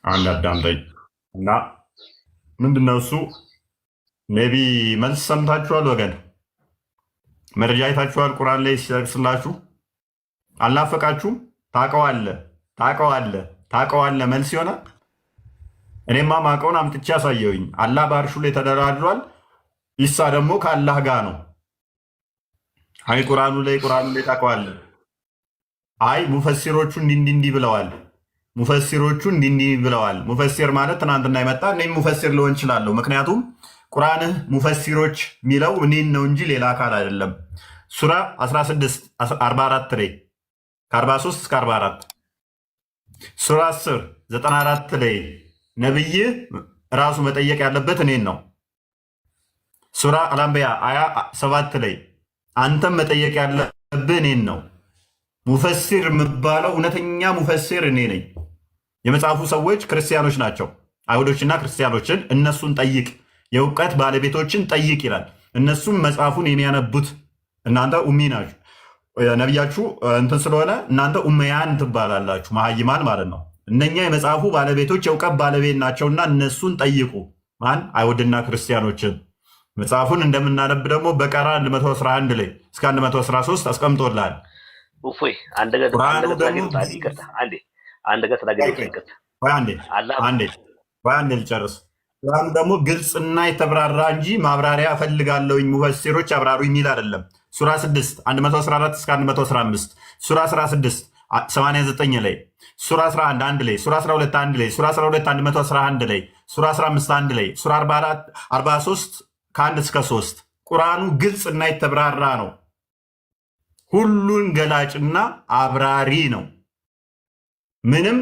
አንድ አዳምጠኝ እና ምንድነው እሱ ሜቢ መልስ ሰምታችኋል ወገን መረጃ አይታችኋል ቁርአን ላይ ሲጠቅስላችሁ አልናፈቃችሁም ታውቀዋለህ መልስ ይሆናል እኔማ ማውቀውን አምጥቼ ያሳየውኝ አላህ በአርሹ ላይ ተደራድሯል ኢሳ ደግሞ ከአላህ ጋር ነው አይ ቁርአኑ ላይ ታውቀዋለህ አይ ሙፈሲሮቹ እንዲህ ብለዋል ሙፈሲር ማለት ትናንትና የመጣ እኔም ሙፈሲር ልሆን እችላለሁ ምክንያቱም ቁርአንህ ሙፈሲሮች የሚለው እኔን ነው እንጂ ሌላ አካል አይደለም ሱራ 16 44 ላይ ከ43 እስከ 44 ሱራ 10 94 ላይ ነብይ ራሱ መጠየቅ ያለበት እኔን ነው ሱራ አልአንቢያ አያ 7 ላይ አንተም መጠየቅ ያለብህ እኔን ነው ሙፈሲር የምባለው እውነተኛ ሙፈሲር እኔ ነኝ የመጽሐፉ ሰዎች ክርስቲያኖች ናቸው አይሁዶችና ክርስቲያኖችን እነሱን ጠይቅ የእውቀት ባለቤቶችን ጠይቅ ይላል እነሱም መጽሐፉን የሚያነቡት እናንተ ኡሚ ናችሁ ነቢያችሁ እንትን ስለሆነ እናንተ ኡመያን ትባላላችሁ መሀይማን ማለት ነው እነኛ የመጽሐፉ ባለቤቶች የእውቀት ባለቤት ናቸውና እነሱን ጠይቁ ማን አይሁድና ክርስቲያኖችን መጽሐፉን እንደምናነብ ደግሞ በቀራ 111 ላይ እስከ 113 አስቀምጦልሃል እፎይ አንድ ነገር ልጨርስ ቁርአኑ ደግሞ ግልጽና የተብራራ እንጂ ማብራሪያ እፈልጋለሁኝ ሙፈሲሮች አብራሩ የሚል አይደለም ሱራ 6 114 እስከ 115 ሱራ 16 89 ላይ ሱራ 11 1 ላይ ሱራ 12 1 ላይ ሱራ 12 111 ላይ ሱራ 15 1 ላይ ሱራ 44 43 ከ1 እስከ 3 ቁርአኑ ግልጽና የተብራራ ነው ሁሉን ገላጭና አብራሪ ነው ምንም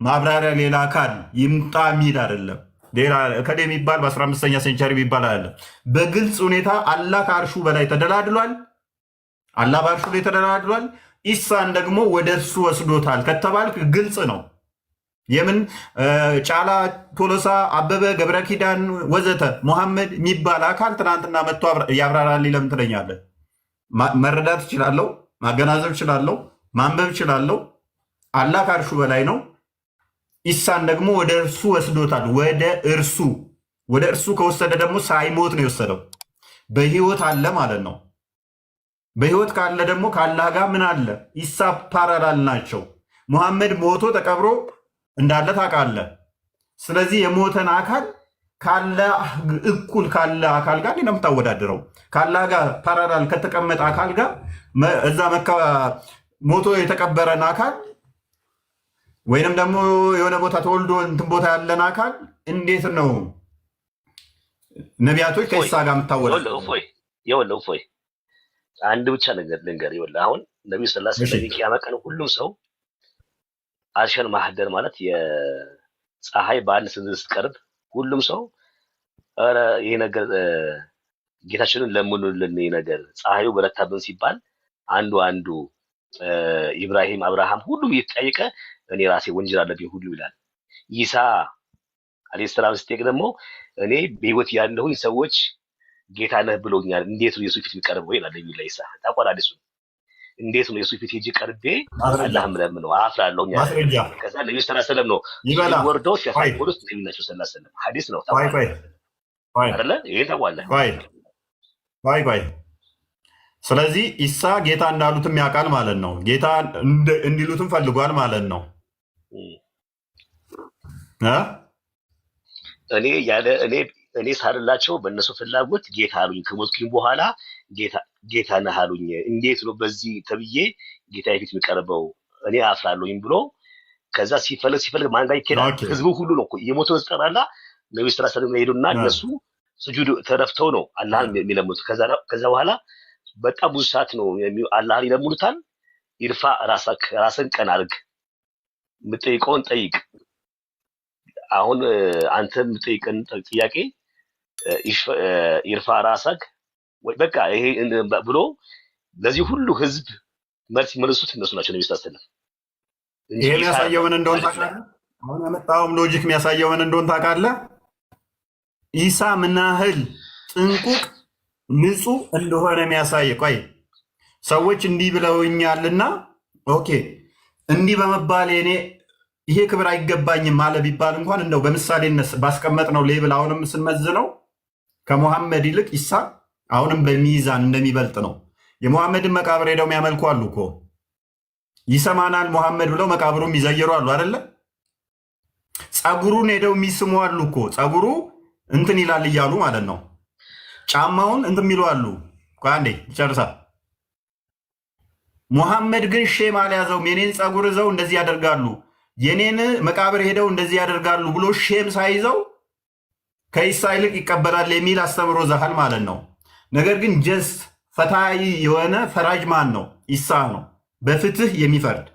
ማብራሪያ ሌላ አካል ይምጣ የሚል አይደለም ሌላ ከደ የሚባል በ15ኛ ሴንቸሪ የሚባል አይደለም በግልጽ ሁኔታ አላህ ከአርሹ በላይ ተደላድሏል አላህ በአርሹ ላይ ተደላድሏል ኢሳን ደግሞ ወደ እርሱ ወስዶታል ከተባልክ ግልጽ ነው የምን ጫላ ቶሎሳ አበበ ገብረ ኪዳን ወዘተ መሐመድ የሚባል አካል ትናንትና መጥቶ ያብራራልኝ ለምን ትለኛለህ መረዳት እችላለሁ ማገናዘብ እችላለሁ ማንበብ እችላለሁ አላህ ከአርሹ በላይ ነው ኢሳን ደግሞ ወደ እርሱ ወስዶታል ወደ እርሱ ከወሰደ ደግሞ ሳይሞት ነው የወሰደው በህይወት አለ ማለት ነው በህይወት ካለ ደግሞ ከአላህ ጋር ምን አለ ኢሳ ፓራላል ናቸው ሙሐመድ ሞቶ ተቀብሮ እንዳለ ታውቃለህ ስለዚህ የሞተን አካል ካለ እኩል ካለ አካል ጋር ነው የምታወዳድረው ካላህ ጋር ፓራላል ከተቀመጠ አካል ጋር እዛ መካ ሞቶ የተቀበረን አካል ወይንም ደግሞ የሆነ ቦታ ተወልዶ እንትን ቦታ ያለን አካል እንዴት ነው ነቢያቶች ከኢሳ ጋር የምታወዳድረው እፎይ አንድ ብቻ ነገር ልንገር ይኸውልህ አሁን ነብዩ ሰለላሁ ዐለይሂ ወሰለም ቂያማ ቀን ሁሉም ሰው አርሸል ማህደር ማለት የፀሐይ በአንድ ስትቀርብ ሁሉም ሰው ኧረ ይሄ ነገር ጌታችንን ለምኑልን ይሄ ነገር ፀሐዩ በረታብን ሲባል አንዱ ኢብራሂም አብርሃም ሁሉም እየተጠየቀ እኔ ራሴ ወንጀል አለብኝ ሁሉ ይላል ኢሳ አለይሂ ሰላም ሲጠየቅ ደግሞ እኔ በህይወት ያለሁኝ ሰዎች ጌታ ነህ ብሎኛል እንዴት ነው የሱ ፊት የሚቀርበው ይላል ነብዩ ኢሳ ታቋል አዲሱ እንዴት ነው የሱ ፊት ሄጄ ቀርቤ አላህም ለምነው አፍራለሁኝ ከዛ ነብዩ ሰለላሁ ዐለይሂ ወሰለም ነው ወርደው ሲያሳውቁ ውስጥ ነብዩ ሰለላሁ ዐለይሂ ወሰለም ሐዲስ ነው አይደለ ይሄ ታውቃለህ ባይ ስለዚህ ኢሳ ጌታ እንዳሉትም ያውቃል ማለት ነው ጌታ እንዲሉትም ፈልጓል ማለት ነው እኔ ሳልላቸው በእነሱ ፍላጎት ጌታ አሉኝ ከሞትኩኝ በኋላ ጌታ ነህ አሉኝ እንዴት ነው በዚህ ተብዬ ጌታ ፊት የሚቀርበው እኔ አፍራለሁኝ ብሎ ከዛ ሲፈልግ ማን ጋር ይኬዳል ህዝቡ ሁሉ ነው የሞተው ዝጠራላ ነብዩ ሰለላሁ ዐለይሂ ወሰለም ሄዱና እነሱ ስጁድ ተረፍተው ነው አላህን የሚለምኑት ከዛ በኋላ በጣም ብዙ ሰዓት ነው አላህን ይለምኑታል ይርፋ ራስን ቀና አድርግ የምጠይቀውን ጠይቅ አሁን አንተ የምጠይቀን ጥያቄ ይርፋ ራስክ ወይ በቃ ይሄ ብሎ ለዚህ ሁሉ ህዝብ መልስ መልሱት እነሱ ናቸው ነብዩ ሰለላሁ ዐለይሂ ወሰለም ይሄ የሚያሳየው ምን እንደሆነ ታውቃለህ አሁን ያመጣውም ሎጂክ የሚያሳየው ምን እንደሆነ ታውቃለህ ኢሳ ምን ያህል ጥንቁቅ ንጹህ እንደሆነ የሚያሳይ ቆይ ሰዎች እንዲህ ብለውኛልና ኦኬ እንዲህ በመባል እኔ ይሄ ክብር አይገባኝም አለ ቢባል እንኳን እንደው በምሳሌነት ባስቀመጥነው ሌብል አሁንም ስንመዝነው ከሙሐመድ ይልቅ ኢሳ አሁንም በሚዛን እንደሚበልጥ ነው። የሙሐመድን መቃብር ሄደው የሚያመልኩ አሉ እኮ ይሰማናል ሙሐመድ ብለው መቃብሩም ይዘይሩ አሉ አይደለ? ጸጉሩን ሄደው የሚስሙ አሉ እኮ ጸጉሩ እንትን ይላል እያሉ ማለት ነው። ጫማውን እንትን የሚሉ አሉ። አንዴ ጨርሳ። ሙሐመድ ግን ሼም አልያዘውም። የኔን ጸጉር ይዘው እንደዚህ ያደርጋሉ፣ የኔን መቃብር ሄደው እንደዚህ ያደርጋሉ ብሎ ሼም ሳይዘው ከኢሳ ይልቅ ይቀበላል የሚል አስተምሮ ዘሃል ማለት ነው። ነገር ግን ጀስት ፈታዊ የሆነ ፈራጅ ማን ነው? ኢሳ ነው። በፍትህ የሚፈርድ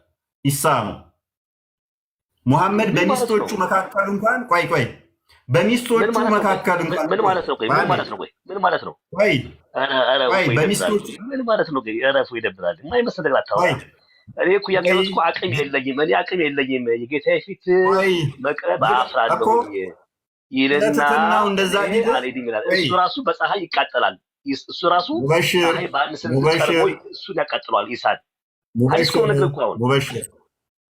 ኢሳ ነው። ሙሐመድ በሚስቶቹ መካከል እንኳን ቆይ በሚስቶቹ መካከል እንኳን ምን ማለት ነው? ምን ማለት ነው? ምን ማለት ነው? በሚስቶቹ ምን ማለት ነው? እረፉ፣ ይደብራል። የማይመስል ነገር አታወራ። እኔ እኮ ያቀረጽኩ እኮ አቅም የለኝም። እኔ አቅም የለኝም። የጌታዬ ፊት መቅረብ አፍራለሁ ይልና እንደዛ አልሄድም ይላል። እሱ ራሱ በፀሐይ ይቃጠላል። እሱ ራሱ ፀሐይ በአንስል ቀርቦ እሱን ያቃጥለዋል። ኢሳን አይስኮ ነገር እኮ አሁን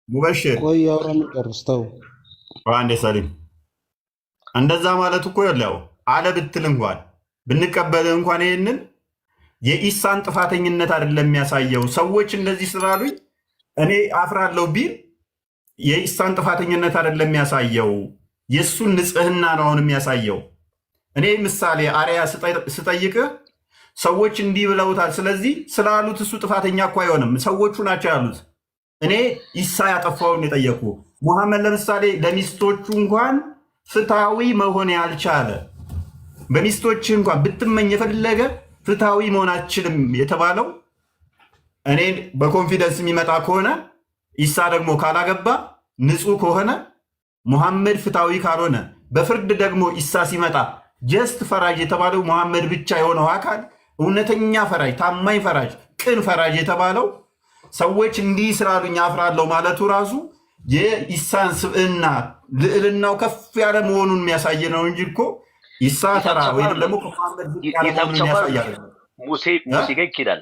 ሙበሽር ቆይ አውራን ጨርስተው አንዴ ሰሊም እንደዛ ማለት እኮ ያለው አለ ብትል እንኳን ብንቀበል እንኳን ይሄንን የኢሳን ጥፋተኝነት አይደለም የሚያሳየው። ሰዎች እንደዚህ ስላሉኝ እኔ አፍራለሁ ቢል የኢሳን ጥፋተኝነት አይደለም የሚያሳየው፣ የእሱን ንጽህና ነው አሁን የሚያሳየው። እኔ ምሳሌ አርያ ስጠይቅህ ሰዎች እንዲህ ብለውታል፣ ስለዚህ ስላሉት እሱ ጥፋተኛ እኮ አይሆንም። ሰዎቹ ናቸው ያሉት። እኔ ኢሳ ያጠፋውን የጠየኩ ሙሐመድ ለምሳሌ ለሚስቶቹ እንኳን ፍትሃዊ መሆን ያልቻለ በሚስቶች እንኳን ብትመኝ የፈለገ ፍትሃዊ መሆን አችልም የተባለው እኔ በኮንፊደንስ የሚመጣ ከሆነ ኢሳ ደግሞ ካላገባ ንጹህ ከሆነ ሙሐመድ ፍትሃዊ ካልሆነ በፍርድ ደግሞ ኢሳ ሲመጣ ጀስት ፈራጅ የተባለው ሙሐመድ ብቻ የሆነው አካል እውነተኛ ፈራጅ፣ ታማኝ ፈራጅ፣ ቅን ፈራጅ የተባለው ሰዎች እንዲህ ስላሉኝ አፍራለሁ ማለቱ ራሱ የኢሳን ስብዕና ልዕልናው ከፍ ያለ መሆኑን የሚያሳይ ነው እንጂ እኮ ኢሳ ተራ ወይም ደግሞ ከሙሐመድ ያለ መሆኑን የሚያሳይ ሙሴ ጋር ይኬዳል።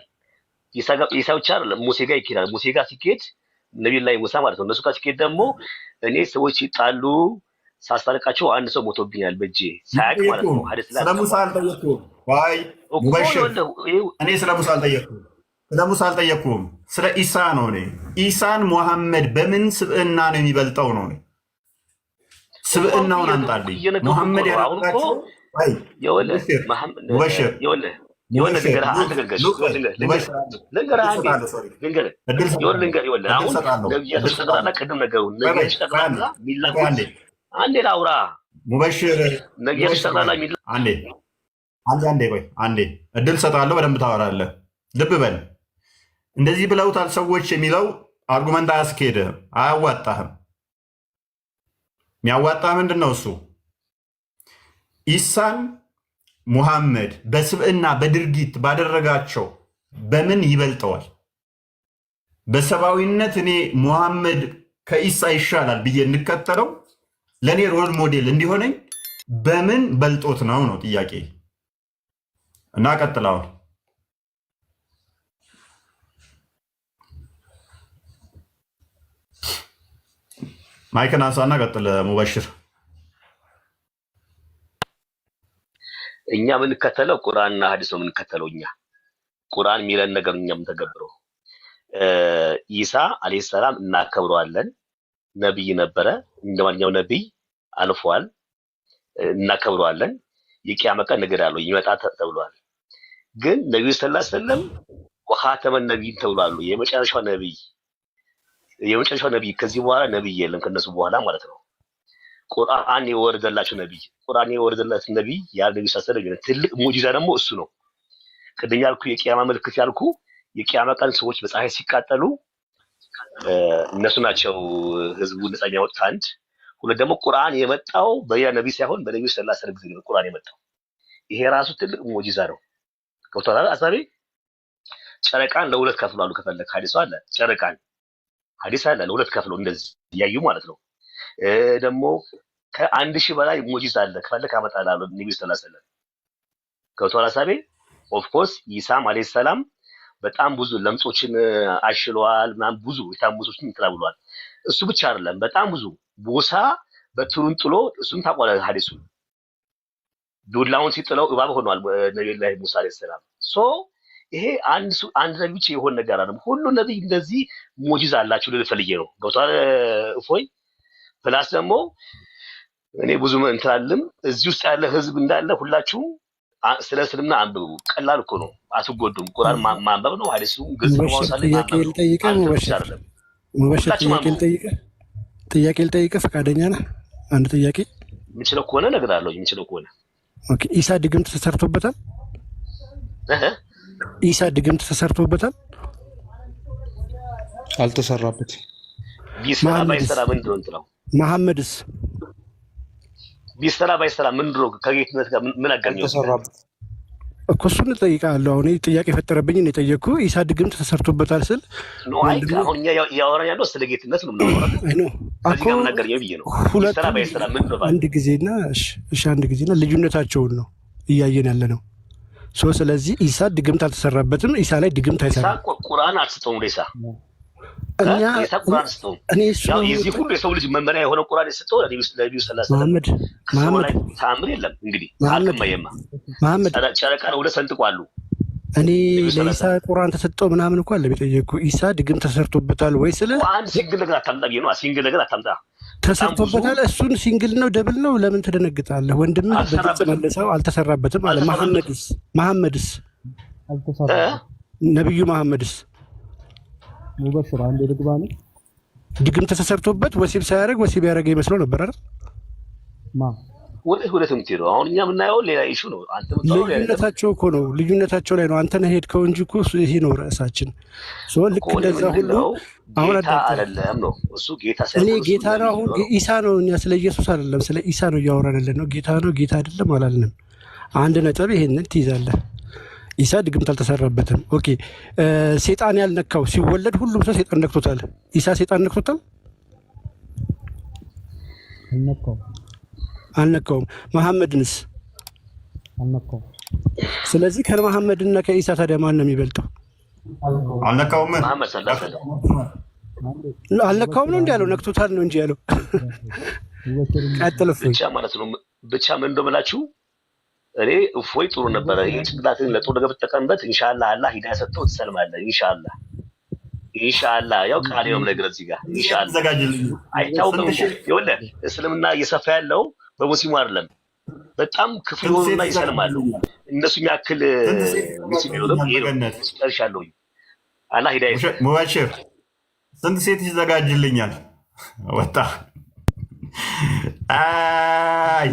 ኢሳ ብቻ አይደለም ሙሴ ጋር ይኬዳል። ሙሴ ጋር ሲኬድ ነቢዩላህ ሙሳ ማለት ነው። እነሱ ጋር ሲኬድ ደግሞ እኔ ሰዎች ሲጣሉ ሳስታርቃቸው አንድ ሰው ሞቶብኛል በእጄ ሳያቅ ማለት ነው። ስለ ሙሳ አልጠየኩም። እኔ ስለ ሙሳ አልጠየኩም። ስለ ሙሳ አልጠየኩም። ስለ ኢሳ ነው። እኔ ኢሳን ሙሐመድ በምን ስብዕና ነው የሚበልጠው ነው? ስብዕናውን አንጣልኝ። ሙሐመድ ያደረጋቸው አንዴ ላውራ ሙበሽር አንዴ እድል ሰጣለሁ፣ በደንብ ታወራለህ። ልብ በል። እንደዚህ ብለውታል ሰዎች የሚለው አርጉመንት አያስኬድህም፣ አያዋጣህም። የሚያዋጣ ምንድን ነው? እሱ ኢሳን ሙሐመድ በስብዕና በድርጊት ባደረጋቸው በምን ይበልጠዋል? በሰብአዊነት እኔ ሙሐመድ ከኢሳ ይሻላል ብዬ እንከተለው ለእኔ ሮል ሞዴል እንዲሆነኝ በምን በልጦት ነው ነው ጥያቄ። እና ቀጥላውን ማይክን አንሳና ቀጥል ሙበሽር። እኛ የምንከተለው ቁርአንና ሐዲስ ነው የምንከተለው። እኛ ቁርአን የሚለን ነገር እኛ የምንተገብረው። ኢሳ አለይሂ ሰላም እናከብረዋለን። ነብይ ነበረ፣ እንደማንኛው ነብይ አልፏል፣ እናከብረዋለን። የቂያማ ቀን ነገር ያለው ይመጣ ተብሏል። ግን ነብዩ ሰለላሁ ዐለይሂ ወሰለም ወኻተመ ነብይ ተብሏል። የመጨረሻው ነብይ ከዚህ በኋላ ነብይ የለም ከነሱ በኋላ ማለት ነው። ቁርአን የወረደላቸው ነብይ ያ ነብዩ ሰለላሁ ዐለይሂ ወሰለም ትልቅ ሙዕጂዛ ደግሞ እሱ ነው። ቅድም ያልኩ የቂያማ ምልክት ያልኩ የቂያማ ቀን ሰዎች በፀሐይ ሲቃጠሉ እነሱ ናቸው ህዝቡ ነፃ የሚያወጡት። አንድ ሁለት ደግሞ ቁርአን የመጣው በያ ነብይ ሳይሆን በነብዩ ሰለላሁ ዐለይሂ ወሰለም ጊዜ ነው ቁርአን የመጣው። ይሄ ራሱ ትልቅ ሙዕጂዛ ነው። ገብቶሃል አሳቢ? ጨረቃን ለሁለት ከፍሏሉ። ከፈለክ ሐዲስ አለ፣ ጨረቃን ሐዲስ አለ ለሁለት ከፍሎ እንደዚህ ያዩ ማለት ነው። ደግሞ ከ1000 በላይ ሙዕጂዛ አለ። ከፈለክ አመጣልሃለሁ ነብዩ ሰለላሁ ዐለይሂ ወሰለም። ገብቶሃል አሳቢ? ኦፍ ኮርስ ኢሳም አለይሂ ሰላም በጣም ብዙ ለምጾችን አሽሏል፣ ምናምን ብዙ የታመሙትን እንትን ብሏል። እሱ ብቻ አይደለም፣ በጣም ብዙ ቦሳ በትሩን ጥሎ እሱን ታቋለ ሐዲሱ ዱላውን ሲጥለው እባብ ሆኗል ነብዩላህ ሙሳ አለይሂ ሰላም። ሶ ይሄ አንድ ነብይ ብቻ የሆነ ነገር አይደለም። ሁሉ ነብይ እንደዚህ ሙጂዛ አላችሁ ልል ፈልጌ ነው። ገብቷል እፎይ። ፕላስ ደግሞ እኔ ብዙ እንትላልም እዚህ ውስጥ ያለ ህዝብ እንዳለ ሁላችሁም ስለ እስልምና አንብቡ። ቀላል እኮ ነው፣ አትጎዱም። ቁርአን ማንበብ ነው፣ ሐዲሱ ግልጽ ነው። ማውሳለ ጥያቄ ልጠይቅህ ፈቃደኛ ነህ? አንድ ጥያቄ የምችለው ከሆነ እነግርሃለሁ። የምችለው ከሆነ ኦኬ። ኢሳ ድግምት ተሰርቶበታል? ኢሳ ድግምት ተሰርቶበታል? አልተሰራበትም። ቢሰራ ባይሰራ ምንድን ነው እንትለው? መሐመድስ ቢሰራ ባይሰራ ምንድን ነው ከጌትነት ጋር ምን አገናኘው? አልተሰራበትም እኮ እሱን እጠይቅሃለሁ። አሁን ጥያቄ የፈጠረብኝ ነው የጠየቅኩህ። ኢሳ ድግምት ተሰርቶበታል ስል አሁን እኛ ያወራን ያለው ስለ ጌትነት ነው የምናወራው እኮ ነገር ብዬ ነው። ቢሰራ ባይሰራ ምንድን ነው? አንድ ጊዜና እሺ አንድ ጊዜና ልዩነታቸውን ነው እያየን ያለ ነው። ስለዚህ ኢሳ ድግምት አልተሰራበትም። ኢሳ ላይ ድግምት አይሰራም። ቁርአን አልሰጠውም ለኢሳ ኢሳ ቁርአን አልሰጠውም። ያው የዚህ ሁሉ የሰው ልጅ መመሪያ የሆነ ቁርአን የሰጠው ለነብዩ ሰለላሁ ዐለይሂ ወሰለም መሐመድ ተአምር የለም። እንግዲህ አልከማየማ መሐመድ ጨረቃ ነው ሁለት ሰንጥቋሉ። እኔ ለኢሳ ቁርአን ተሰጠው ምናምን እኮ አለ ቢጠየቁ ኢሳ ድግምት ተሰርቶበታል ወይ ስለ አንድ ሲንግል ነገር አታምጣ ነው። ሲንግል ነገር አታምጣ። ተሰርቶበታል። እሱን ሲንግል ነው ደብል ነው ለምን ትደነግጣለህ? ወንድምህ በግልጽ መለሰው አልተሰራበትም አለ። መሐመድስ ነብዩ መሐመድስ ሙበሽር አንድ ልግባ ነው ድግምት ተሰርቶበት ወሲብ ሳያደርግ ወሲብ ያደረገ ይመስለው ነበር አይደል? ወደ ትምትሄዱ አሁን እኛ የምናየው ሌላ ኢሹ ነው። አንተ ልዩነታቸው እኮ ነው፣ ልዩነታቸው ላይ ነው። አንተ ነህ ሄድከው እንጂ እኮ ይሄ ነው ርዕሳችን። ልክ እንደዛ ሁሉ አሁን አይደለም ነው እሱ ጌታ እኔ ጌታ ነው። አሁን ኢሳ ነው። እኛ ስለ ኢየሱስ አይደለም ስለ ኢሳ ነው እያወራን ያለ ነው። ጌታ ነው ጌታ አይደለም አላልንም። አንድ ነጥብ ይሄንን ትይዛለህ። ኢሳ ድግምት አልተሰራበትም። ኦኬ። ሴጣን ያልነካው ሲወለድ ሁሉም ሰው ሴጣን ነክቶታል። ኢሳ ሴጣን ነክቶታል? አልነካውም። መሐመድንስ አልነካውም። ስለዚህ ከመሐመድና ከኢሳ ታዲያ ማን ነው የሚበልጠው? አልነካውም። አልነካውም ነው እንዲ ያለው፣ ነክቶታል ነው እንጂ ያለው። ቀጥል ብቻ ማለት ነው። ብቻ ምን እንደምላችሁ እኔ እፎይ ጥሩ ነበረ። ይሄን ጭንቅላትን ለጥሩ ነገር ብትጠቀምበት ኢንሻአላህ አላህ ሂዳያ ሰጥተው ትሰልማለህ። ኢንሻአላህ ያው ቃል ነው ነገር እዚህ ጋር ኢንሻአላህ ዘጋጅልኝ። አይታወቅም። ይኸውልህ እስልምና እየሰፋ ያለው በሙስሊሙ አይደለም። በጣም ክፍል ሆኖና ይሰልማሉ። እነሱ የሚያክል ሙስሊም ይወደም ይጨርሻለሁ። አላህ ሂዳያ ሙባሽር ስንት ሴት ይዘጋጅልኛል? ወጣ አይ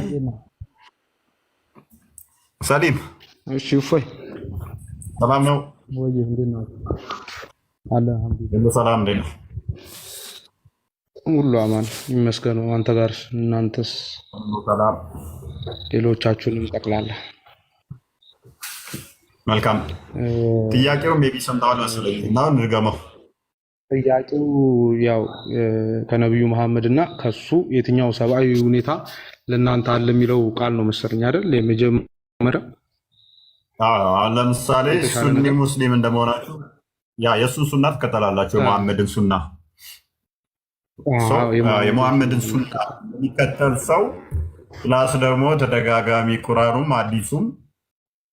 ሰሊም እሺ እፎይ ሰላም ነው ወይ? እንዴት ነው? አለ አልሐምዱሊላህ። ሰላም እንዴት ነው? ሁሉ አማን ይመስገን። አንተ ጋር እናንተስ? ሰላም። ሌሎቻችሁንም ጠቅላላ መልካም። ጥያቄው ሜቢ ሰምተዋል መሰለኝ እና እንድገመው። ጥያቄው ያው ከነብዩ መሐመድ እና ከሱ የትኛው ሰብአዊ ሁኔታ ለእናንተ አለ የሚለው ቃል ነው መሰለኝ አይደል? የመጀመሪያው ለምሳሌ ሱኒ ሙስሊም እንደመሆናችሁ የእሱን ሱና ትከተላላችሁ። የመሐመድን ሱና የመሐመድን ሱና የሚከተል ሰው ፕላስ ደግሞ ተደጋጋሚ ቁርአኑም አዲሱም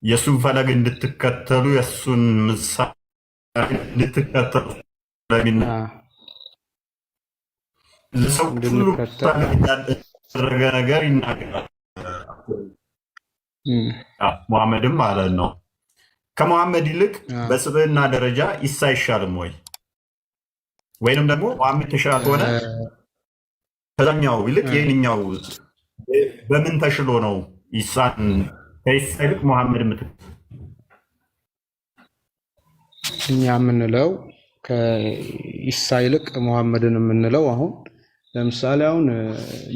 የእሱን ፈለግ እንድትከተሉ የእሱን ምሳሌ እንድትከተሉ ሰው ሁሉ ያደረገ ነገር ይናገራል። ሙሐመድም ማለት ነው። ከሙሐመድ ይልቅ በስብዕና ደረጃ ኢሳ አይሻልም ወይ? ወይንም ደግሞ ሙሐመድ ተሻለ ሆነ ከዛኛው ይልቅ ይህንኛው በምን ተሽሎ ነው ኢሳን ከኢሳ ይልቅ ሙሐመድ ምትክ? እኛ የምንለው ከኢሳ ይልቅ ሙሐመድን የምንለው አሁን ለምሳሌ አሁን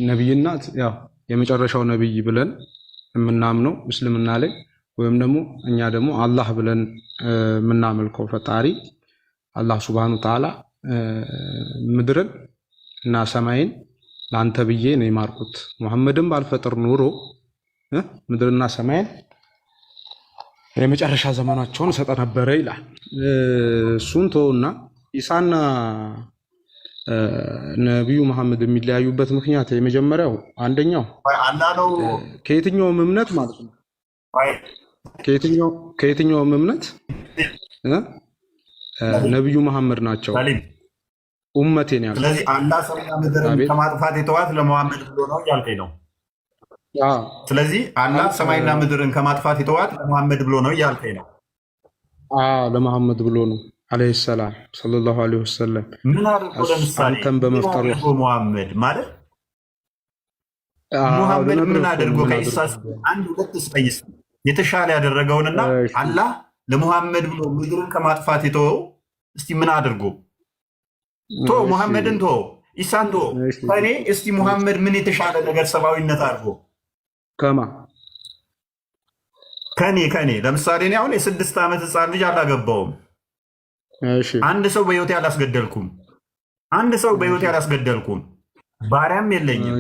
ነብይናት ያው የመጨረሻው ነብይ ብለን የምናምነው እስልምና ላይ ወይም ደግሞ እኛ ደግሞ አላህ ብለን የምናመልከው ፈጣሪ አላህ ሱብሃነሁ ወተዓላ ምድርን እና ሰማይን ለአንተ ብዬ ነው የማርኩት፣ ሙሐመድን ባልፈጥር ኑሮ ምድርና ሰማይን የመጨረሻ ዘመናቸውን ሰጠ ነበረ ይላል። እሱን ተውና ኢሳና ነቢዩ መሐመድ የሚለያዩበት ምክንያት የመጀመሪያው አንደኛው አላህ ነው። ከየትኛውም እምነት ማለት ነው ከየትኛውም እምነት ነቢዩ መሐመድ ናቸው ኡመቴን ያሉት። ስለዚህ አላህ ሰማይና ምድርን ከማጥፋት የተዋት ለመሐመድ ብሎ ነው እያልከኝ ነው። ስለዚህ አላህ ሰማይና ምድርን ከማጥፋት የተዋት ለመሐመድ ብሎ ነው እያልከኝ ነው። ለመሐመድ ብሎ ነው አለይሂ ሰላም ሰለላሁ ዐለይሂ ወሰለም። ምን አድርጎ ለምሳሌ አንተን በመፍጠሩ መሐመድ ማለት ሙሐመድ ምን አድርጎ ከኢሳ አንድ ሁለት ስጠይስ የተሻለ ያደረገውንና አላህ ለሙሐመድ ብሎ ምድርን ከማጥፋት የተወው እስቲ ምን አድርጎ ቶ ሙሐመድን ቶ ኢሳን ቶ ከኔ እስቲ ሙሐመድ ምን የተሻለ ነገር ሰብአዊነት አድርጎ ከኔ ለምሳሌ እኔ አሁን የ6 ዓመት ህፃን ልጅ አላገባውም። አንድ ሰው በህይወቴ አላስገደልኩም። ባሪያም የለኝም።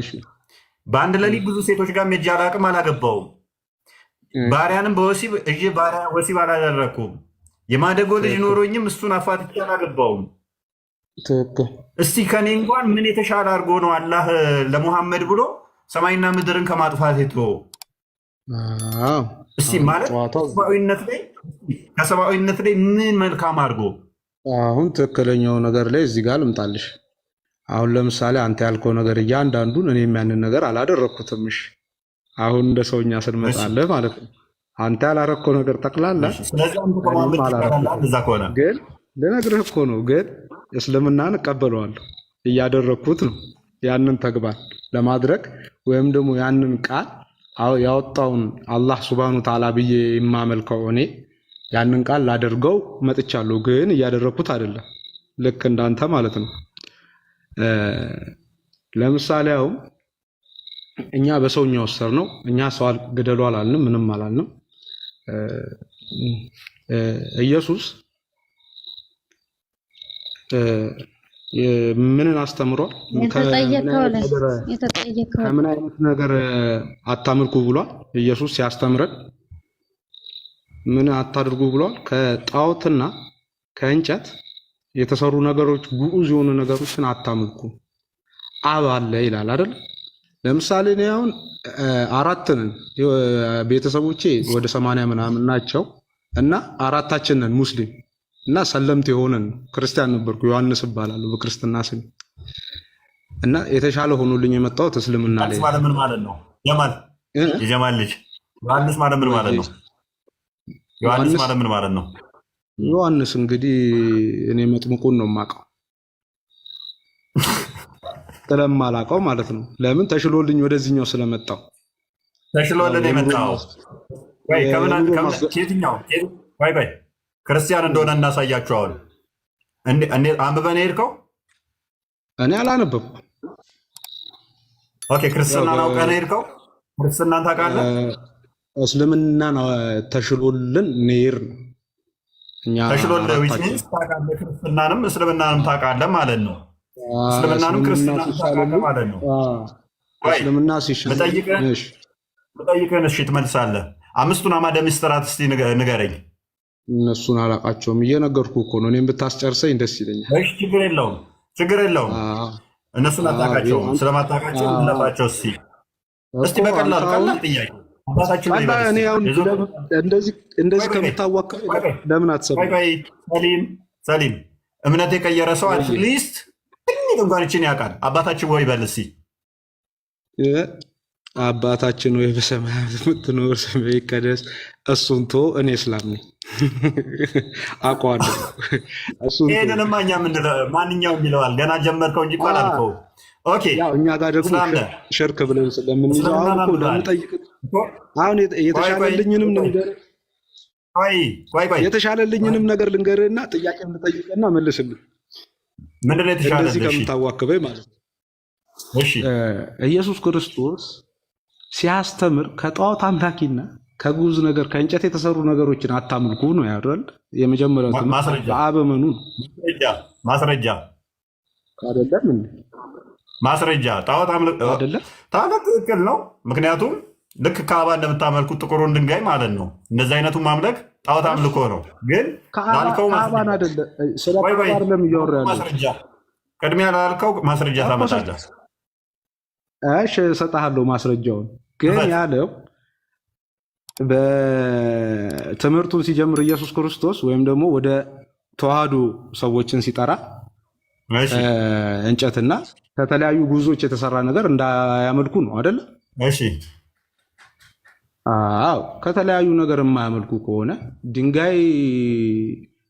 በአንድ ሌሊት ብዙ ሴቶች ጋር ሜጃ አላቅም፣ አላገባውም። ባሪያንም በወሲብ ባሪያ ወሲብ አላደረኩም። የማደጎ ልጅ ኖሮኝም እሱን አፋትቼ አላገባውም። እስቲ ከኔ እንኳን ምን የተሻለ አድርጎ ነው አላህ ለሙሐመድ ብሎ ሰማይና ምድርን ከማጥፋት የተወው? እስቲ ማለት ከሰብአዊነት ላይ ምን መልካም አድርጎ? አሁን ትክክለኛው ነገር ላይ እዚህ ጋር ልምጣልሽ። አሁን ለምሳሌ አንተ ያልከው ነገር እያንዳንዱን እኔም ያንን ነገር አላደረግኩትም። እሺ አሁን እንደ ሰውኛ ስንመጣለህ ማለት ነው አንተ ያላረከው ነገር ጠቅላላ ግን ልነግርህ እኮ ነው። ግን እስልምናን እቀበለዋለሁ እያደረግኩት ነው ያንን ተግባር ለማድረግ ወይም ደግሞ ያንን ቃል ያወጣውን አላህ ሱብሃነሁ ወተዓላ ብዬ የማመልከው እኔ ያንን ቃል ላደርገው መጥቻለሁ። ግን እያደረግኩት አይደለም፣ ልክ እንዳንተ ማለት ነው። ለምሳሌ አሁን እኛ በሰውኛ ወሰር ነው። እኛ ሰው ግደሉ አላልንም፣ ምንም አላልንም። ኢየሱስ ምንን አስተምሯል? ከምን አይነት ነገር አታምልኩ ብሏል? ኢየሱስ ሲያስተምረን ምን አታድርጉ ብሏል? ከጣዖትና ከእንጨት የተሰሩ ነገሮች፣ ግዑዝ የሆኑ ነገሮችን አታምልኩ አብ አለ ይላል አይደል? ለምሳሌ እኔ አሁን 4 ነን ቤተሰቦቼ ወደ 80 ምናምን ናቸው እና 4ታችን ነን ሙስሊም እና ሰለምት የሆነን ክርስቲያን ነበርኩ። ዮሐንስ እባላለሁ በክርስትና ስም እና የተሻለ ሆኖልኝ የመጣሁት እስልምና ላይ ማለት ምን ማለት ነው? የጀማል ልጅ ዮሐንስ ማለት ምን ማለት ነው? ዮሐንስ ማለት ምን ማለት ነው? ዮሐንስ እንግዲህ እኔ መጥምቁን ነው የማውቀው ስለማላውቀው ማለት ነው። ለምን ተሽሎልኝ ወደዚህኛው ስለመጣው ተሽሎልኝ የመጣው ወይ ከየትኛው ወይ ክርስቲያን እንደሆነ እናሳያቸዋል። አንብበን ሄድከው? እኔ አላነበብኩም። ኦኬ ክርስትናን አውቀን ሄድከው? ክርስትናን ታውቃለህ? እስልምናን ተሽሎልን ኔር እኛ ተሽሎልህ ታውቃለህ። ክርስትናንም እስልምናንም ታውቃለህ ማለት ነው። እስልምናንም ክርስትናንም ታውቃለህ ማለት ነው። እስልምና ሲሽል ብጠይቅህን እሺ ትመልሳለህ? 5ቱን አዕማደ ምስጢራት እስቲ ንገረኝ። እነሱን አላውቃቸውም። እየነገርኩህ እኮ ነው። እኔም ብታስጨርሰኝ ደስ ይለኛል። እሺ ችግር የለውም። እነሱን አታውቃቸውም። ስለማታውቃቸው እንለፋቸው። እስቲ በቀላል ጥያቄ እኔ አሁን እንደዚህ ከምታዋቀው ለምን አትሰማም? ሰሊም እምነት የቀየረ ሰው አትሊስት ትንሽ እንኳን ይችን ያውቃል። አባታችን ወይ በል እስኪ አባታችን ወይ በሰማያት የምትኖር ስምህ ይቀደስ። እሱን ቶ እኔ እስላም ነኝ አውቀዋለሁ። ይሄንንማ እኛ ማንኛውም ይለዋል። ገና ጀመርከው እንጂ እኮ አላልከውም። ኦኬ እኛ ጋር ደግሞ ሽርክ ብለን ስለምንይዘው አሁን የተሻለልኝንም ነገር ልንገርህና ጥያቄ ልጠይቅህና መልስልህ። ምንድን ነው የተሻለ? እንደዚህ ከምታዋክበኝ ማለት ነው። ኢየሱስ ክርስቶስ ሲያስተምር ከጣዖት አምላኪና ከግዑዝ ነገር ከእንጨት የተሰሩ ነገሮችን አታምልኩ ነው ያደረል። የመጀመሪያው ትምህርት በአበመኑ ነው። ማስረጃ አይደለም? ማስረጃ ጣዖት አይደለም? ትክክል ነው። ምክንያቱም ልክ ካባ እንደምታመልኩት ጥቁሩን ድንጋይ ማለት ነው። እንደዚህ አይነቱ ማምለክ ጣዖት አምልኮ ነው። ግን ላልከው ካባን አይደለም፣ ስለ ካባ አይደለም እያወራ ያለው። ቅድሚያ ላልከው ማስረጃ ታመጣለህ። እሺ እሰጥሃለሁ ማስረጃውን። ግን ያለው በትምህርቱን ሲጀምር ኢየሱስ ክርስቶስ ወይም ደግሞ ወደ ተዋህዶ ሰዎችን ሲጠራ እንጨትና ከተለያዩ ጉዞች የተሰራ ነገር እንዳያመልኩ ነው አይደለ? እሺ አዎ። ከተለያዩ ነገር የማያመልኩ ከሆነ ድንጋይ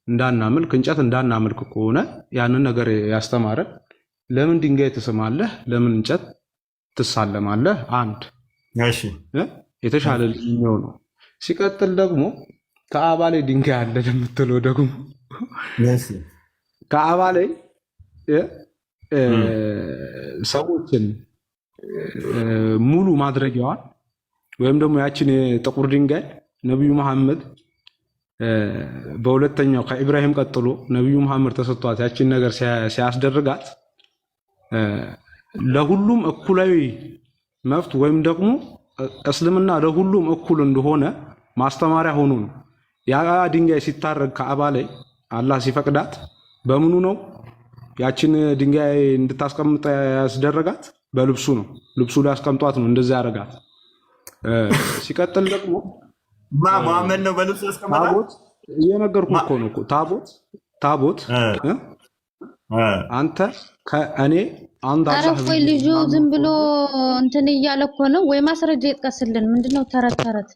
እንዳናመልክ እንጨት እንዳናመልክ ከሆነ ያንን ነገር ያስተማረ ለምን ድንጋይ ትስማለህ? ለምን እንጨት ትሳለማለህ? አንድ እሺ የተሻለ ልኛው ነው። ሲቀጥል ደግሞ ከአባ ላይ ድንጋይ አለ ለምትለው ደግሞ ከአባ ላይ ሰዎችን ሙሉ ማድረጊያዋን ወይም ደግሞ ያችን የጥቁር ድንጋይ ነቢዩ መሐመድ በሁለተኛው ከኢብራሂም ቀጥሎ ነቢዩ መሐመድ ተሰጥቷት ያችን ነገር ሲያስደርጋት ለሁሉም እኩላዊ መብት ወይም ደግሞ እስልምና ለሁሉም እኩል እንደሆነ ማስተማሪያ ሆኖ ነው። ያ ድንጋይ ሲታረግ ከአባ ላይ አላህ ሲፈቅዳት በምኑ ነው ያችን ድንጋይ እንድታስቀምጥ ያስደረጋት? በልብሱ ነው። ልብሱ ላይ አስቀምጧት ነው እንደዛ ያደርጋት። ሲቀጥል ደግሞ መሐመድ ነው በልብሱ ያስቀምጣት። ታቦት እየነገርኩህ እኮ ነው እኮ ታቦት አንተ ከእኔ አንድ አላህ ወይ ልጁ ዝም ብሎ እንትን እያለ እኮ ነው። ወይ ማስረጃ ይጥቀስልን። ምንድነው ተረት ተረት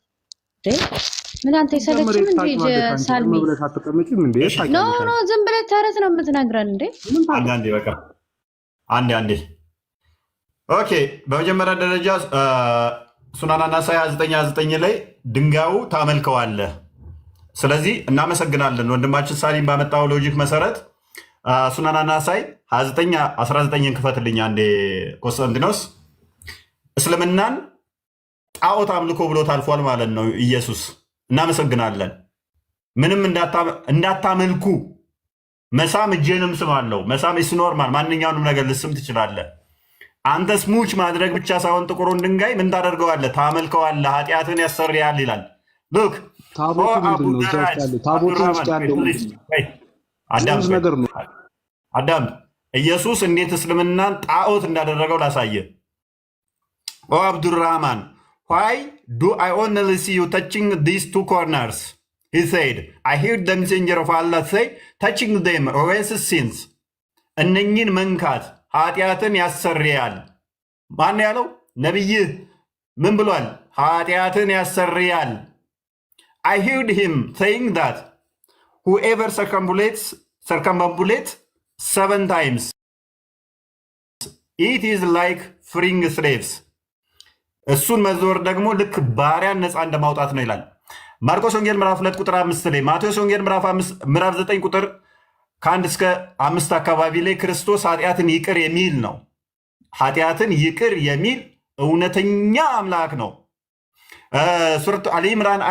ምን አንተ ይሰለችም እንዴ? ሳልሚ ኖ ዝም ብለህ ተረት ነው የምትነግረን እንዴ? አንዴ በቃ አንዴ ኦኬ። በመጀመሪያ ደረጃ ሱናን አናሳይ 29 ላይ ድንጋዩ ታመልከዋለህ። ስለዚህ እናመሰግናለን ወንድማችን ሳሊም ባመጣው ሎጂክ መሰረት ሱናን አናሳይ 19 ክፈትልኝ አንዴ። ቆስጠንጢኖስ እስልምናን ጣዖት አምልኮ ብሎ ታልፏል ማለት ነው ኢየሱስ። እናመሰግናለን። ምንም እንዳታመልኩ መሳም እጄንም ስም አለው። መሳም ኢስ ኖርማል፣ ማንኛውንም ነገር ልስም ትችላለህ። አንተ ስሙች ማድረግ ብቻ ሳይሆን ጥቁሩን ድንጋይ ምን ታደርገዋለህ? ታመልከዋለህ፣ ኃጢአትን ያሰርያል ይላል። ሉክ አዳም ኢየሱስ እንዴት እስልምናን ጣዖት እንዳደረገው ላሳየ። ኦ አብዱራህማን why do I only see you touching these two corners? He said, I heard the messenger of Allah say, touching them erases sins. እነኝን መንካት ኃጢአትን ያሰርያል። ማን ያለው? ነቢይ ምን ብሏል? ኃጢአትን ያሰርያል። I heard him saying that whoever circumambulates 7 times, it is like freeing slaves. እሱን መዞር ደግሞ ልክ ባሪያን ነፃ እንደማውጣት ነው ይላል። ማርቆስ ወንጌል ምዕራፍ 2 ቁጥር 5 ላይ፣ ማቴዎስ ወንጌል ምዕራፍ 9 ቁጥር ከ1 እስከ 5 አካባቢ ላይ ክርስቶስ ኃጢአትን ይቅር የሚል ነው። ኃጢአትን ይቅር የሚል እውነተኛ አምላክ ነው። ሱረቱ አሊ ኢምራን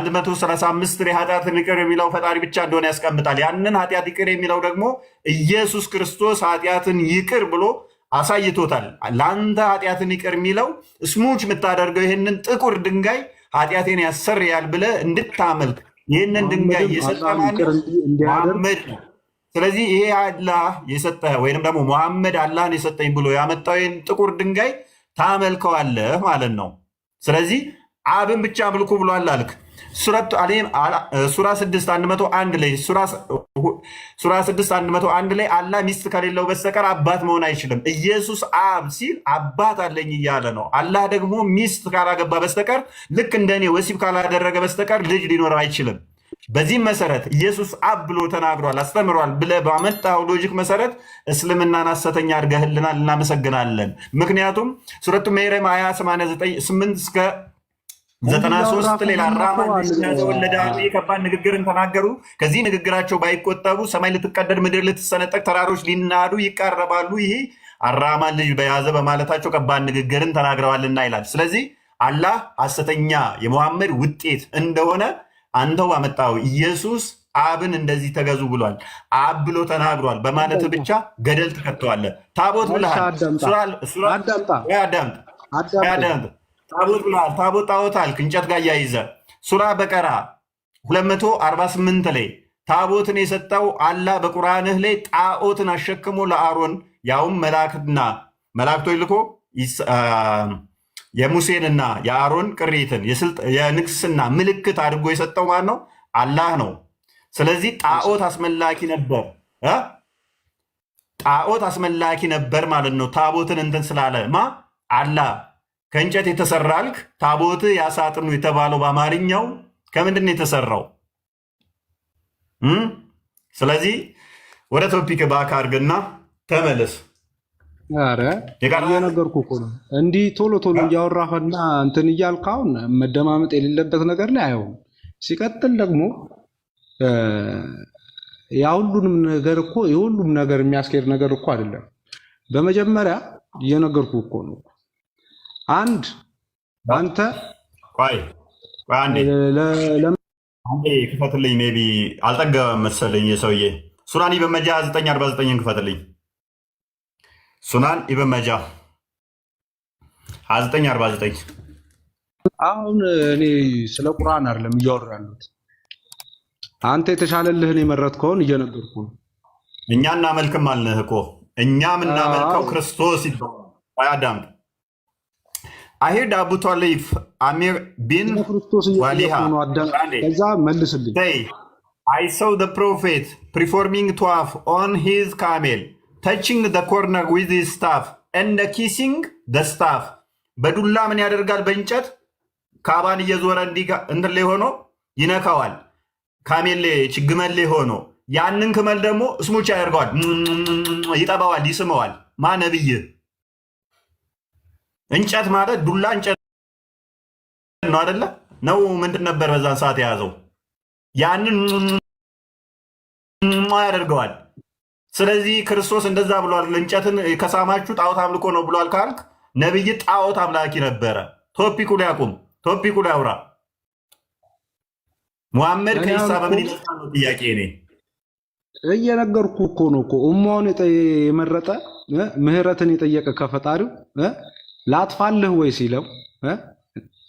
135 ላይ ኃጢአትን ይቅር የሚለው ፈጣሪ ብቻ እንደሆነ ያስቀምጣል። ያንን ኃጢአት ይቅር የሚለው ደግሞ ኢየሱስ ክርስቶስ ኃጢአትን ይቅር ብሎ አሳይቶታል። ለአንተ ኃጢአትን ይቅር የሚለው ስሙች የምታደርገው ይህንን ጥቁር ድንጋይ ኃጢአቴን ያሰርያል ብለህ እንድታመልክ ይህንን ድንጋይ የሰጠ ሙሐመድ ነው። ስለዚህ ይሄ አላህ የሰጠ ወይንም ደግሞ ሙሐመድ አላህን የሰጠኝ ብሎ ያመጣው ይህን ጥቁር ድንጋይ ታመልከዋለህ ማለት ነው። ስለዚህ አብን ብቻ አምልኩ ብሏል አልክ። ሱራ 6:101 ላይ ሱራ 6:101 ላይ አላህ ሚስት ከሌለው በስተቀር አባት መሆን አይችልም። ኢየሱስ አብ ሲል አባት አለኝ እያለ ነው። አላህ ደግሞ ሚስት ካላገባ በስተቀር ልክ እንደኔ ወሲብ ካላደረገ በስተቀር ልጅ ሊኖረው አይችልም። በዚህም መሰረት ኢየሱስ አብ ብሎ ተናግሯል፣ አስተምሯል ብለህ ባመጣው ሎጂክ መሰረት እስልምናን ሐሰተኛ አድርገህልናል። እናመሰግናለን። ምክንያቱም ሱረቱ መርየም 8 እስከ 93 ሌላ አራማን ተወለደ ከባድ ንግግርን ተናገሩ። ከዚህ ንግግራቸው ባይቆጠቡ ሰማይ ልትቀደድ ምድር ልትሰነጠቅ ተራሮች ሊናዱ ይቃረባሉ። ይሄ አራማን ልጅ በያዘ በማለታቸው ከባድ ንግግርን ተናግረዋልና ይላል። ስለዚህ አላህ ሐሰተኛ የሙሐመድ ውጤት እንደሆነ አንተው አመጣው። ኢየሱስ አብን እንደዚህ ተገዙ ብሏል፣ አብ ብሎ ተናግሯል በማለት ብቻ ገደል ተከተዋለህ። ታቦት ብለሃል። ታቦት ብለሃል። ታቦት ጣዖት አልክ እንጨት ጋር እያይዘህ። ሱራ በቀራ 248 ላይ ታቦትን የሰጠው አላህ በቁርአንህ ላይ ጣዖትን አሸክሞ ለአሮን ያውም መላእክቶች ልኮ የሙሴንና የአሮን ቅሪትን የንግስና ምልክት አድርጎ የሰጠው ማን ነው? አላህ ነው። ስለዚህ ጣዖት አስመላኪ ነበር ጣዖት አስመላኪ ነበር ማለት ነው። ታቦትን እንትን ስላለ አላህ ከእንጨት የተሰራ አልክ። ታቦት ያሳጥኑ የተባለው በአማርኛው ከምንድን ነው የተሰራው? ስለዚህ ወደ ቶፒክ ባክ አድርግና ተመለስ። ኧረ እየነገርኩ እኮ ነው። እንዲህ ቶሎ ቶሎ እያወራህና እንትን እያልክ አሁን መደማመጥ የሌለበት ነገር ላይ አይሆንም። ሲቀጥል ደግሞ የሁሉም ነገር የሚያስኬድ ነገር እኮ አይደለም። በመጀመሪያ እየነገርኩ እኮ ነው። አንተ አንዴ ክፈትልኝ። ሜይ ቢ አልጠገበም መሰለኝ የሰውዬ። ሱናን ኢብን መጃህ 949 ክፈትልኝ። ሱናን ኢብን መጃህ 949። አሁን እኔ ስለ ቁርአን አይደለም እያወራ ያለሁት። አንተ የተሻለልህን የመረጥከውን እየነገርኩ ነው። እኛ እናመልክም አልንህ እኮ። እኛ የምናመልከው ክርስቶስ ይባላል። አዳምጥ። I heard Abu Talib Amir bin Waliha say, I saw the prophet performing tawaf on his camel, touching the corner with his staff and kissing the staff. በዱላ ምን ያደርጋል? በእንጨት ካባን እየዞረ እንትን ላይ ሆኖ ይነካዋል። ካሜል ግመል ላይ ሆኖ ያንን ክመል ደግሞ እስሙቻ ያደርገዋል፣ ይጠባዋል፣ ይስመዋል። ነብይ እንጨት ማለት ዱላ እንጨት ነው አይደለ? ነው ምንድን ነበር በዛን ሰዓት የያዘው? ያንን ያደርገዋል። ስለዚህ ክርስቶስ እንደዛ ብሏል። እንጨትን ከሳማችሁ ጣዖት አምልኮ ነው ብሏል ካልክ ነብይ ጣዖት አምላኪ ነበረ። ቶፒኩ ላይ አቁም፣ ቶፒኩ ላይ አውራ። ሙሐመድ ከኢሳ በምን ይመስላል ነው ጥያቄ። እኔ እየነገርኩ እኮ ነው እኮ ኡማውን የመረጠ ምህረትን የጠየቀ ከፈጣሪው ላጥፋልህ ወይ ሲለው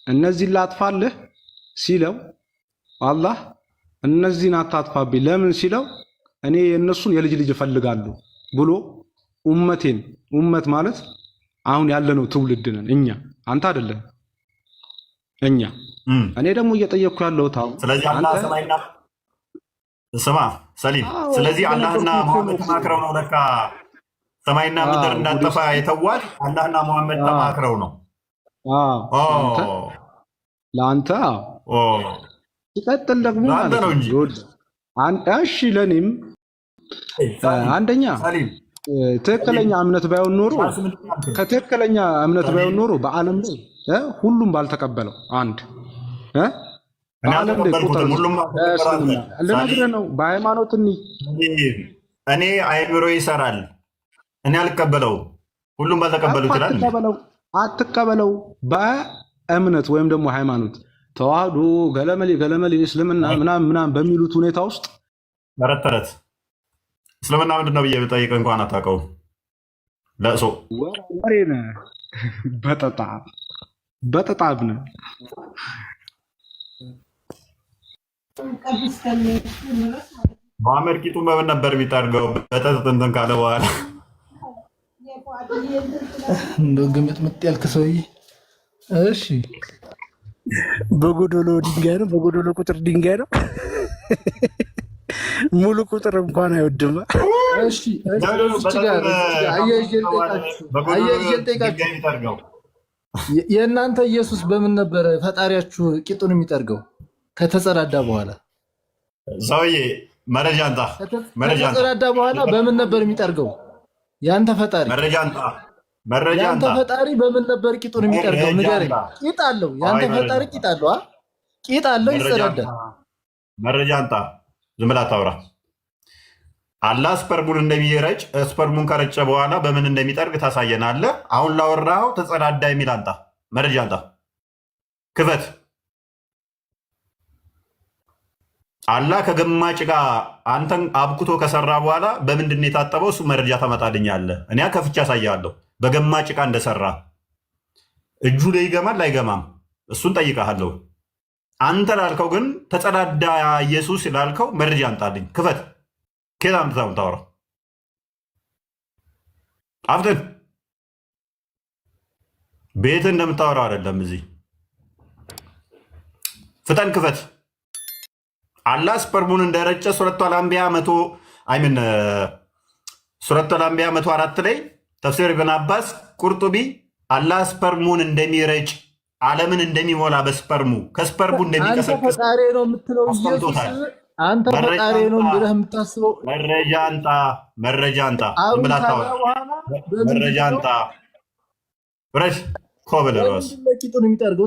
እነዚህን ላጥፋልህ ሲለው አላህ እነዚህን አታጥፋብኝ ለምን ሲለው እኔ የእነሱን የልጅ ልጅ እፈልጋለሁ ብሎ ኡመት ማለት አሁን ያለነው ትውልድ ነን እኛ፣ አንተ አይደለም እኛ። እኔ ደግሞ እየጠየቅኩ ያለሁት አሁን ስለዚህ አላህ ሰማይና ስማ ሰሊም፣ ስለዚህ አላህና ሙሐመድ ተማክረው ነው ለካ ሰማይና ምድር እንዳጠፋ የተዋል አላህና ሙሐመድ ተማክረው ነው። ለአንተ ሲቀጥል ደግሞ ማለት ነው እንጂ እሺ፣ ለእኔም አንደኛ ትክክለኛ እምነት ባይሆን ኖሮ ከትክክለኛ እምነት ባይሆን ኖሮ በዓለም ላይ ሁሉም ባልተቀበለው በዓለም ላይ ቁጥር ልነግርህ ነው። በሃይማኖት እኔ አይምሮ ይሰራል። እኔ አልቀበለው፣ ሁሉም ባልተቀበሉ ይችላል። አትቀበለው። በእምነት ወይም ደግሞ ሃይማኖት ተዋህዶ ገለመሌ እስልምና ምናምን በሚሉት ሁኔታ ውስጥ ተረት እስልምና ምንድን ነው ብዬ ብጠይቅ እንኳን አታውቀውም። ለእሶ ወሬ ነህ፣ በጠጣ ብነህ መሐመድ ቂጡን በምን ነበር የሚጠርገው? በጠጥ እንትን ካለ በኋላ እንደው ግምጥምጥ ያልክ ሰውዬ። እሺ በጎዶሎ ድንጋይ ነው፣ በጎዶሎ ቁጥር ድንጋይ ነው። ሙሉ ቁጥር እንኳን አይወድም። እሺ አያይዤን ጠይቃችሁ የእናንተ ኢየሱስ በምን ነበረ ፈጣሪያችሁ ቂጡን የሚጠርገው ከተጸዳዳ በኋላ? ሰውዬ መረጃ አንጣ። ከተጸዳዳ በኋላ በምን ነበር የሚጠርገው? ያንተ ፈጣሪ ያንተ ፈጣሪ በምን ነበር ቂጡን የሚጠርገው? ንገረኝ። ቂጥ አለው ያንተ ፈጣሪ ቂጥ አለው። ቂጥ አለው፣ ይጸዳዳል። መረጃ አንጣ። ዝም ብላ አታውራ። አላህ ስፐርሙን እንደሚረጭ ስፐርሙን ከረጨ በኋላ በምን እንደሚጠርግ ታሳየናለህ። አሁን ላወራኸው ተጸዳዳ የሚል አንጣ፣ መረጃ አንጣ፣ ክፈት። አላህ ከግማጭ ጋር አንተን አብኩቶ ከሰራ በኋላ በምንድን ነው የታጠበው? እሱ መረጃ ታመጣልኛለህ። እኔ ከፍቼ ያሳያለሁ በገማጭ ዕቃ እንደሰራ። እጁ ላይ ይገማል አይገማም? እሱን ጠይቀሃለሁ። አንተ ላልከው ግን ተጸዳዳ ኢየሱስ ላልከው መረጃ አንጣልኝ፣ ክፈት። ከዛ ምታወራው አፍጥን። ቤት እንደምታወራው አይደለም። እዚህ ፍጠን፣ ክፈት። አላህ ስፐርሙን እንደረጨ ሱረቱል አንቢያ ሱረቱል አንቢያ 104 ላይ ተፍሲር ኢብን አባስ ቁርጡቢ አላህ ስፐርሙን እንደሚረጭ ዓለምን እንደሚሞላ በስፐርሙ ከስፐርሙ እንደሚቀሰቅስ አንተ ፈጣሪ ነው የምትለው ኢየሱስ አንተ ፈጣሪ ነው ብለህ የምታስበው መረጃ አንጣ መረጃ አንጣ ብረሽ ኮብል ራስ ለቂጡን የሚጠርገው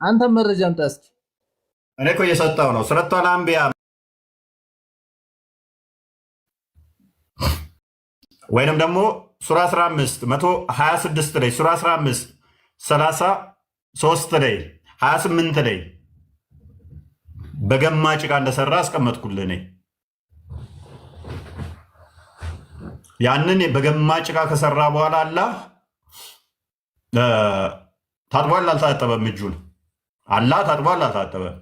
አንተ መረጃ አንጣ እስኪ እኔ እኮ እየሰጠው ነው ሱረቱል አንቢያ ወይንም ደግሞ ሱራ 15 126 ላይ ሱራ 15 33 ላይ 28 ላይ በገማ ጭቃ እንደሰራ አስቀመጥኩልህ። እኔ ያንን በገማ ጭቃ ከሰራ በኋላ አላህ ታጥቧል አልታጠበም? እጁን አላህ ታጥቧል አልታጠበም?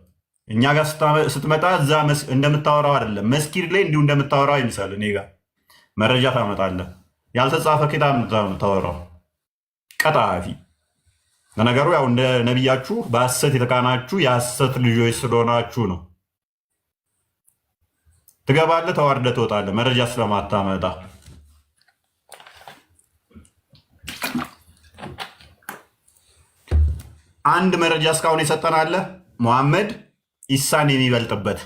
እኛ ጋር ስትመጣ እዛ እንደምታወራው አይደለም። መስጊድ ላይ እንዲሁ እንደምታወራው ይምሳል። እኔ ጋር መረጃ ታመጣለህ። ያልተጻፈ ኪታብ የምታወራው ቀጣፊ። ለነገሩ ያው እንደ ነቢያችሁ በሐሰት የተቃናችሁ የሐሰት ልጆች ስለሆናችሁ ነው። ትገባለህ፣ ተዋርደህ ትወጣለህ፣ መረጃ ስለማታመጣ። አንድ መረጃ እስካሁን የሰጠናለ ሙሐመድ ኢሳን የሚበልጥበት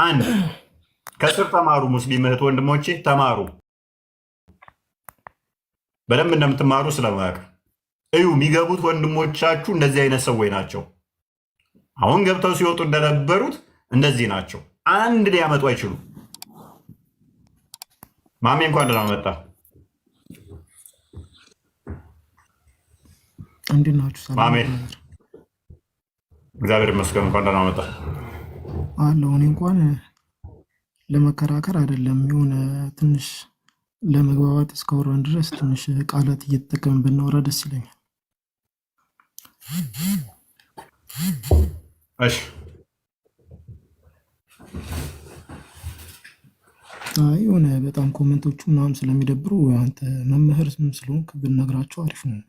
አንድ። ከስር ተማሩ፣ ሙስሊም እህት ወንድሞቼ ተማሩ። በደንብ እንደምትማሩ ስለማያውቅ እዩ። የሚገቡት ወንድሞቻችሁ እንደዚህ አይነት ሰዎች ናቸው። አሁን ገብተው ሲወጡ እንደነበሩት እንደዚህ ናቸው። አንድ ሊያመጡ አይችሉም። ማሜ እንኳን ደህና መጣ። እንዴት ናችሁ? ማሜ እግዚአብሔር ይመስገን። እንኳን ደህና መጣ አለው። እኔ እንኳን ለመከራከር አይደለም የሆነ ትንሽ ለመግባባት እስካወራን ድረስ ትንሽ ቃላት እየተጠቀምን ብናወራ ደስ ይለኛል። እሺ የሆነ በጣም ኮመንቶቹ ምናምን ስለሚደብሩ አንተ መምህር ስለሆንክ ብነግራቸው አሪፍ ነው።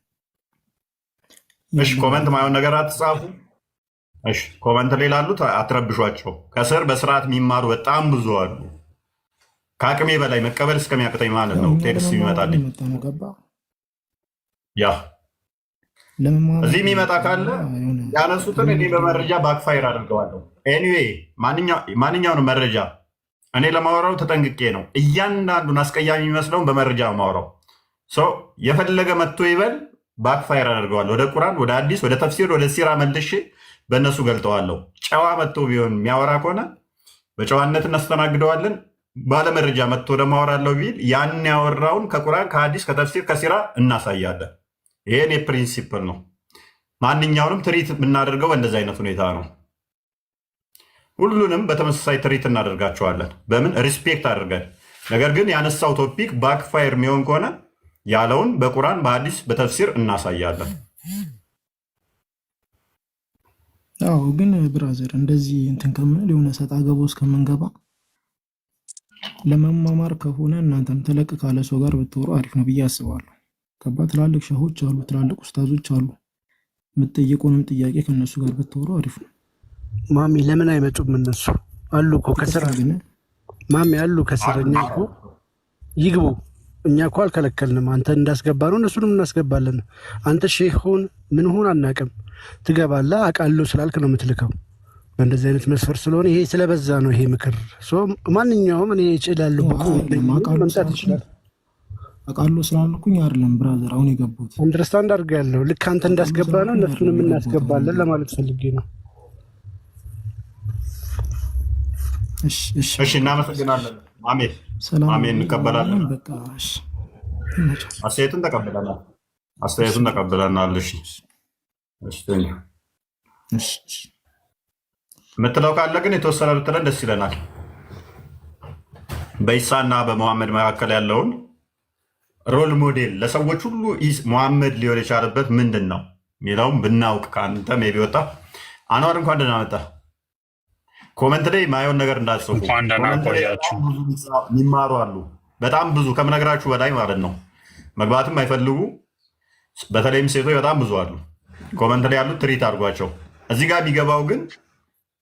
እሺ ኮመንት ማየውን ነገር አትጻፉ። እሺ ኮመንት ላይ ላሉት አትረብሿቸው። ከስር በስርዓት የሚማሩ በጣም ብዙ አሉ። ከአቅሜ በላይ መቀበል እስከሚያቅተኝ ማለት ነው። ቴክስት ይመጣልኝ። ያ እዚህ የሚመጣ ካለ ያነሱትን እኔ በመረጃ ባክፋይር አድርገዋለሁ። ኤኒዌይ ማንኛውንም መረጃ እኔ ለማውራው ተጠንቅቄ ነው። እያንዳንዱን አስቀያሚ የሚመስለውን በመረጃ ማውራው ሰው የፈለገ መጥቶ ይበል፣ ባክፋይር አድርገዋለሁ። ወደ ቁርአን፣ ወደ አዲስ፣ ወደ ተፍሲር፣ ወደ ሲራ መልሼ በእነሱ ገልጠዋለሁ። ጨዋ መጥቶ ቢሆን የሚያወራ ከሆነ በጨዋነት እናስተናግደዋለን። ባለመረጃ መጥቶ ለማወራለው ቢል ያን ያወራውን ከቁርአን፣ ከሀዲስ፣ ከተፍሲር፣ ከሲራ እናሳያለን። ይሄን የፕሪንሲፕል ነው። ማንኛውንም ትሪት የምናደርገው በእንደዚህ አይነት ሁኔታ ነው። ሁሉንም በተመሳሳይ ትሪት እናደርጋቸዋለን። በምን ሪስፔክት አድርገን። ነገር ግን ያነሳው ቶፒክ ባክፋየር የሚሆን ከሆነ ያለውን በቁርአን፣ በሀዲስ፣ በተፍሲር እናሳያለን። አዎ ግን ብራዘር እንደዚህ እንትን ከምንል የሆነ ሰጣ ገባ ውስጥ ከምንገባ ለመማማር ከሆነ እናንተም ተለቅ ካለ ሰው ጋር ብትወሩ አሪፍ ነው ብዬ አስባለሁ። ከባ ትላልቅ ሸሆች አሉ፣ ትላልቅ ኡስታዞች አሉ። የምትጠይቁንም ጥያቄ ከነሱ ጋር ብትወሩ አሪፍ ነው። ማሚ ለምን አይመጡም? እነሱ አሉ እኮ ከስራ ማሚ አሉ ከስራ። እኛ እኮ ይግቡ። እኛ እኮ አልከለከልንም። አንተ እንዳስገባ ነው እነሱንም እናስገባለን። አንተ ሼህ ሁን ምን ሁን አናውቅም። ትገባለህ። አውቃለሁ ስላልክ ነው የምትልከው። በእንደዚህ አይነት መስፈር ስለሆነ ይሄ ስለበዛ ነው ይሄ ምክር። ማንኛውም እኔ እችላለሁ መምጣት ይችላል። አውቃለሁ ስላልኩኝ አይደለም ብራዘር አሁን የገቡት አንደርስታንድ አድርጋለሁ። ልክ አንተ እንዳስገባ ነው እነሱንም እናስገባለን ለማለት ፈልጌ ነው። እሺ እናመሰግናለን። አሜን አሜን። እንቀበላለን። አስተያየቱን ተቀበለናል። እሺ የምትለው ካለ ግን የተወሰነ ብትለን ደስ ይለናል። በኢሳና በመሐመድ መካከል ያለውን ሮል ሞዴል ለሰዎች ሁሉ መሐመድ ሊሆን የቻለበት ምንድን ነው የሚለውም ብናውቅ ከአንተ ሜቢ ወጣ። አንዋር እንኳን ደህና መጣ። ኮመንት ላይ ማየውን ነገር እንዳትጽፉ። የሚማሩ አሉ በጣም ብዙ ከምነግራችሁ በላይ ማለት ነው። መግባትም አይፈልጉ በተለይም ሴቶች በጣም ብዙ አሉ። ኮመንት ላይ ያሉት ትሪት አድርጓቸው። እዚህ ጋር የሚገባው ግን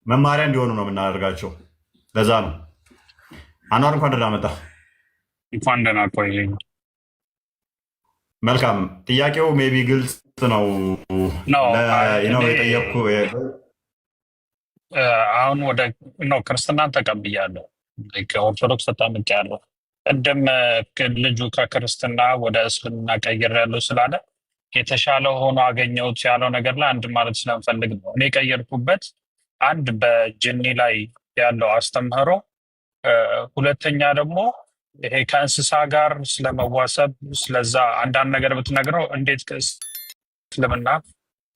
መማሪያ እንዲሆኑ ነው የምናደርጋቸው። ለዛ ነው። አኗር እንኳን ደህና መጣ። እንኳን ደህና ቆየኝ። መልካም ጥያቄው ሜቢ ግልጽ ነው የጠየቅኩ። አሁን ወደ ክርስትናን ተቀብያለሁ፣ ኦርቶዶክስ ተጠምቄያለሁ። ቅድም ልጁ ከክርስትና ወደ እስልምና ቀይሬያለሁ ስላለ የተሻለ ሆኖ አገኘሁት ያለው ነገር ላይ አንድ ማለት ስለምፈልግ ነው። እኔ የቀየርኩበት አንድ በጅኒ ላይ ያለው አስተምህሮ፣ ሁለተኛ ደግሞ ይሄ ከእንስሳ ጋር ስለመዋሰብ ስለዛ አንዳንድ ነገር ብትነግረው እንዴት እስልምና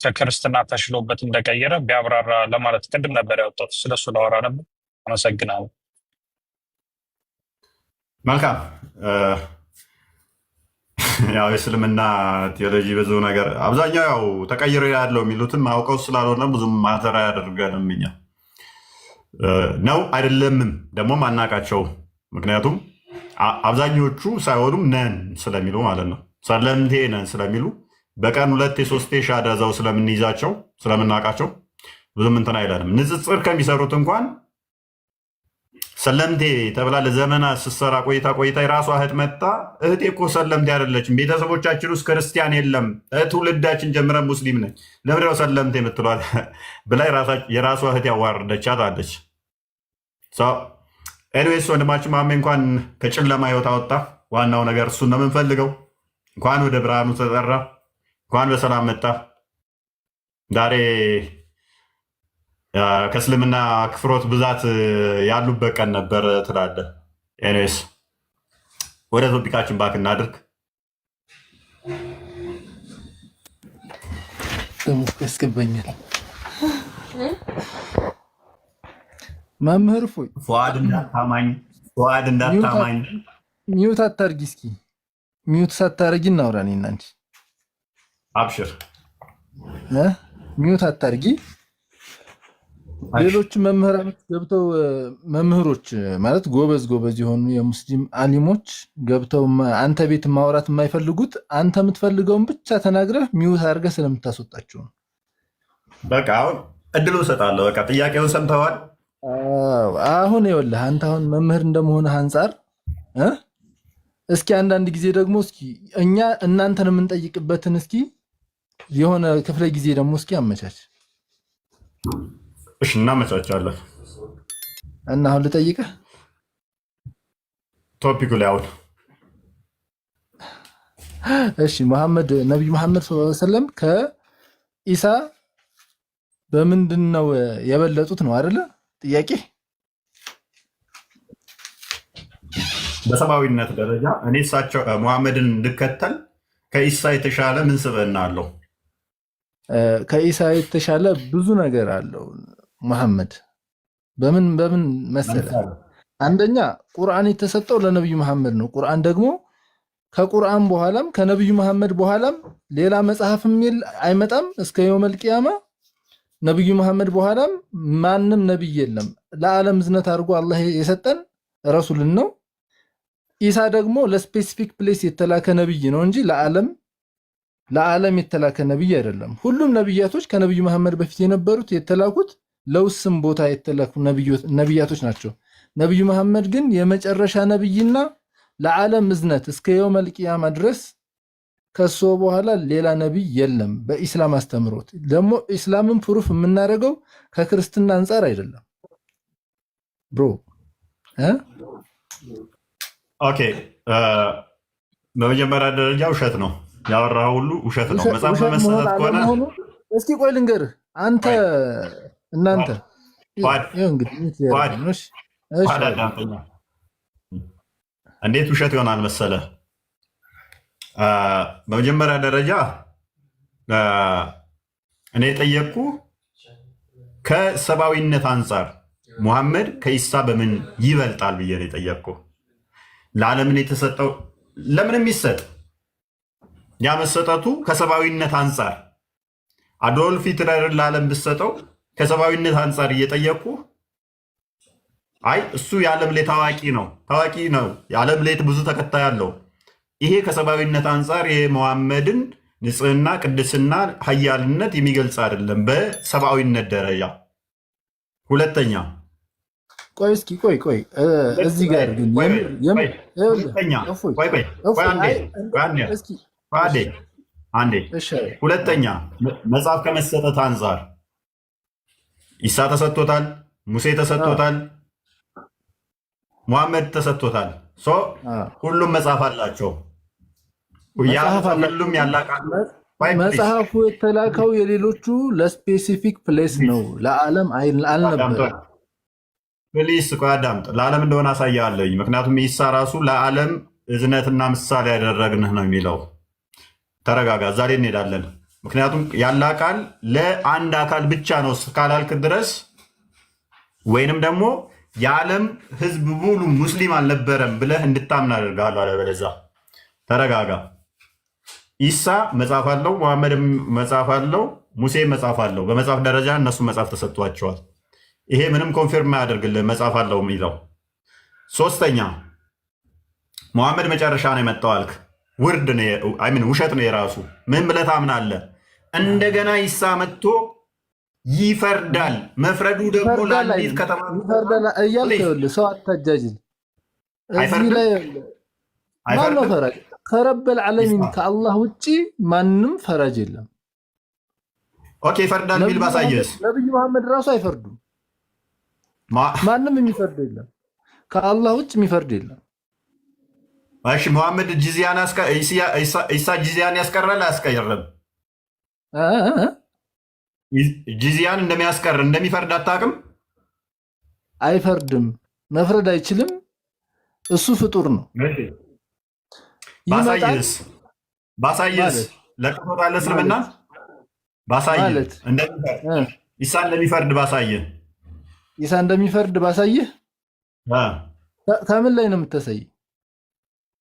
ከክርስትና ተሽሎበት እንደቀየረ ቢያብራራ ለማለት ቅድም ነበር ያወጣሁት። ስለሱ ላወራ ነበር። አመሰግናለሁ። መልካም። ያው የእስልምና ቴዎሎጂ ብዙ ነገር አብዛኛው ያው ተቀይሮ ያለው የሚሉትን ማውቀው ስላልሆነ ብዙም ማተር አያደርገንም። እኛ ነው አይደለምም ደግሞም አናቃቸውም። ምክንያቱም አብዛኞቹ ሳይሆኑም ነን ስለሚሉ ማለት ነው፣ ሰለምቴ ነን ስለሚሉ በቀን 2-3 ሻዳዛው ስለምንይዛቸው ስለምናውቃቸው ብዙም እንትን አይለንም። ንጽጽር ከሚሰሩት እንኳን ሰለምቴ ተብላ ለዘመናት ስትሰራ ቆይታ የራሷ እህት መጣ፣ እህቴ እኮ ሰለምቴ አይደለችም፣ ቤተሰቦቻችን ውስጥ ክርስቲያን የለም፣ ትውልዳችን ጀምረን ሙስሊም ነን፣ ለምንድነው ሰለምቴ የምትሏት ብላ የራሷ እህት ያዋረደቻት አለች። ኤኒዌይስ ወንድማችን ማሜ እንኳን ከጨለማ ህይወት አወጣ። ዋናው ነገር እሱን ነው የምንፈልገው። እንኳን ወደ ብርሃኑ ተጠራ፣ እንኳን በሰላም መጣ። ዛሬ ከእስልምና ክፍሮት ብዛት ያሉበት ቀን ነበር ትላለህ። ኤኒዌይስ ወደ ቶፒካችን ባክ እናድርግ። ያስገባኛል መምህር ፎይ ፉአድ እንዳታማኝ ሚዩት አታርጊ። እስኪ ሚዩት ሳታረጊ እናውራ እኔ እና አንቺ። አብሽር ሚዩት አታርጊ። ሌሎች መምህራኖች ገብተው መምህሮች ማለት ጎበዝ የሆኑ የሙስሊም አሊሞች ገብተው አንተ ቤት ማውራት የማይፈልጉት አንተ የምትፈልገውን ብቻ ተናግረህ ሚዩት አድርገህ ስለምታስወጣቸው ነው። በቃ አሁን እድሉ እሰጣለሁ። በቃ ጥያቄውን ሰምተዋል። አሁን ይኸውልህ አንተ አሁን መምህር እንደመሆንህ አንጻር እስኪ አንዳንድ ጊዜ ደግሞ እስኪ እኛ እናንተን የምንጠይቅበትን እስኪ የሆነ ክፍለ ጊዜ ደግሞ እስኪ አመቻች። እሺ እናመቻቻለን። እና አሁን ልጠይቅህ ቶፒኩ ላይ አሁን እሺ ነቢዩ መሐመድ ሰለላሁ ዐለይሂ ወሰለም ከኢሳ በምንድን ነው የበለጡት ነው አይደለ? ጥያቄ በሰብአዊነት ደረጃ እኔ እሳቸው ሙሐመድን እንድከተል ከኢሳ የተሻለ ምን ስብዕና አለው? ከኢሳ የተሻለ ብዙ ነገር አለው። መሐመድ በምን መሰለ? አንደኛ ቁርአን የተሰጠው ለነብዩ መሐመድ ነው። ቁርአን ደግሞ ከቁርአን በኋላም ከነብዩ መሐመድ በኋላም ሌላ መጽሐፍም አይመጣም እስከ የውመል ቂያማ። ነብዩ መሐመድ በኋላም ማንም ነብይ የለም። ለዓለም እዝነት አድርጎ አላህ የሰጠን ረሱልን ነው። ኢሳ ደግሞ ለስፔሲፊክ ፕሌስ የተላከ ነብይ ነው እንጂ ለዓለም የተላከ ነብይ አይደለም። ሁሉም ነብያቶች ከነብዩ መሐመድ በፊት የነበሩት የተላኩት ለውስም ቦታ የተላኩ ነብያቶች ናቸው። ነብዩ መሐመድ ግን የመጨረሻ ነብይና ለዓለም እዝነት እስከ የውመል ቂያማ ድረስ ከሱ በኋላ ሌላ ነብይ የለም። በኢስላም አስተምሮት ደግሞ ኢስላምን ፕሩፍ የምናደርገው ከክርስትና አንጻር አይደለም ብሮ። ኦኬ በመጀመሪያ ደረጃ ውሸት ነው ያወራው፣ ሁሉ ውሸት ነው። መጽሐፍ በመሰረት ከሆነ እስኪ ቆይ ልንገርህ አንተ እናንተ እንዴት ውሸት ይሆናል መሰለህ? በመጀመሪያ ደረጃ እኔ የጠየቅኩ ከሰብአዊነት አንጻር ሙሐመድ ከኢሳ በምን ይበልጣል ብዬ ነው የጠየቅኩ። ለዓለምን የተሰጠው ለምንም ይሰጥ ያ መሰጠቱ ከሰብአዊነት አንጻር አዶልፍ ሂትለርን ለዓለም ብሰጠው ከሰብአዊነት አንጻር እየጠየቅኩ አይ እሱ የዓለም ላይ ታዋቂ ነው። የዓለም ላይ ብዙ ተከታይ አለው። ይሄ ከሰብአዊነት አንጻር የመሐመድን ንጽህና፣ ቅድስና፣ ሀያልነት የሚገልጽ አይደለም በሰብአዊነት ደረጃ። ሁለተኛ ቆይ እስኪ ቆይ እዚህ ጋር ግን ሁለተኛ መጽሐፍ ከመሰጠት አንጻር ኢሳ ተሰጥቶታል፣ ሙሴ ተሰጥቶታል፣ ሙሐመድ ተሰጥቶታል። ሁሉም መጽሐፍ አላቸው። ሁሉም ያላቃል። መጽሐፉ የተላከው የሌሎቹ ለስፔሲፊክ ፕሌስ ነው፣ ለዓለም አልነበረ። ፕሊስ ቆይ አዳምጥ። ለዓለም እንደሆነ አሳያለኝ። ምክንያቱም ኢሳ ራሱ ለዓለም እዝነትና ምሳሌ ያደረግንህ ነው የሚለው። ተረጋጋ፣ ዛሬ እንሄዳለን። ምክንያቱም ያላቃል ለአንድ አካል ብቻ ነው እስካላልክ ድረስ ወይንም ደግሞ የዓለም ሕዝብ ሙሉ ሙስሊም አልነበረም ብለህ እንድታምን አደርጋለሁ። አለበለዚያ ተረጋጋ። ኢሳ መጽሐፍ አለው፣ መሐመድ መጽሐፍ አለው፣ ሙሴ መጽሐፍ አለው። በመጽሐፍ ደረጃ እነሱ መጽሐፍ ተሰጥቷቸዋል። ይሄ ምንም ኮንፊርም አያደርግልህ መጽሐፍ አለው የሚለው። ሶስተኛ መሐመድ መጨረሻ ነው የመጣው አልክ። ውሸት ነው የራሱ። ምን ብለህ ታምናለህ? እንደገና ኢሳ መጥቶ ይፈርዳል። መፍረዱ ደግሞ ለአንዲት ከተማ እያልክ ሰው አታጃጅል። እዚህ ላይ ማነው ፈራጅ? ከረበል ዓለሚን ከአላህ ውጭ ማንም ፈራጅ የለም። ኦኬ ይፈርዳል ቢል ባሳየስ? ነብዩ መሐመድ ራሱ አይፈርዱም። ማንም የሚፈርድ የለም፣ ከአላህ ውጭ የሚፈርድ የለም። እሺ መሐመድ ኢሳ ጂዚያን ያስቀራል አያስቀርም? ጂዚያን እንደሚያስቀር እንደሚፈርድ አታውቅም? አይፈርድም፣ መፍረድ አይችልም። እሱ ፍጡር ነው። ባሳየስ ለቅቶታል እስልምና ባሳየህ ኢሳ እንደሚፈርድ ባሳየህ ኢሳ እንደሚፈርድ ባሳየህ ከምን ላይ ነው የምታሳይ?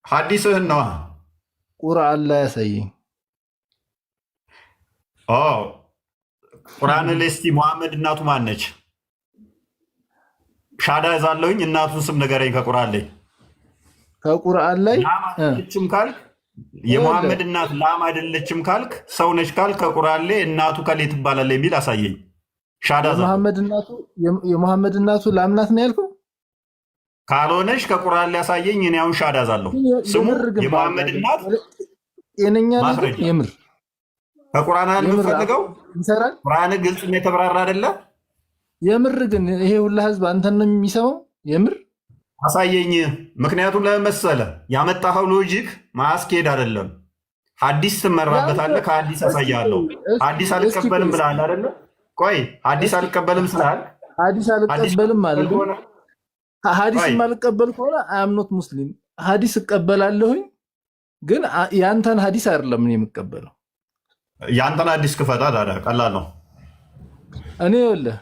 ሐዲስህን ነዋ። ቁርአን ላይ ያሳየኝ። ቁርአን ላይ እስቲ መሐመድ እናቱ ማነች? ሻዳ ይዛለሁኝ እናቱን ስም ንገረኝ ከቁርአን ላይ። ከቁርአን ላይ ላም ካልክ የመሐመድ እናት ላም አይደለችም ካልክ ሰው ነች ካልክ ከቁርአን ላይ እናቱ ከሌ ትባላለች የሚል አሳየኝ። ሻዳ የመሐመድ እናቱ ላም ናት ነው ያልከው? ካልሆነች ከቁርአን ላይ ያሳየኝ። እኔ አሁን ሻዳ ዛለሁ ስሙ የመሐመድ እናት ጤነኛ ነው። የምር ከቁርአን የምፈልገው ቁርአን ግልጽ የተብራራ አይደለ? የምር ግን ይሄ ሁላ ህዝብ አንተን ነው የሚሰማው? የምር አሳየኝ። ምክንያቱም ለመሰለ ያመጣኸው ሎጂክ ማስኬድ አይደለም። ሐዲስ ትመራበታለህ። ከሐዲስ አሳያለሁ። ሐዲስ አልቀበልም ብለሃል አይደለ? ቆይ ሐዲስ አልቀበልም ስላል ሐዲስ አልቀበልም ማለት ነው። ሐዲስ የማልቀበል ከሆነ አምኖት ሙስሊም። ሐዲስ እቀበላለሁኝ ግን ያንተን ሐዲስ አይደለም እኔ የምቀበለው። ያንተን ሐዲስ ክፈታ። ታዲያ ቀላል ነው። እኔ ይኸውልህ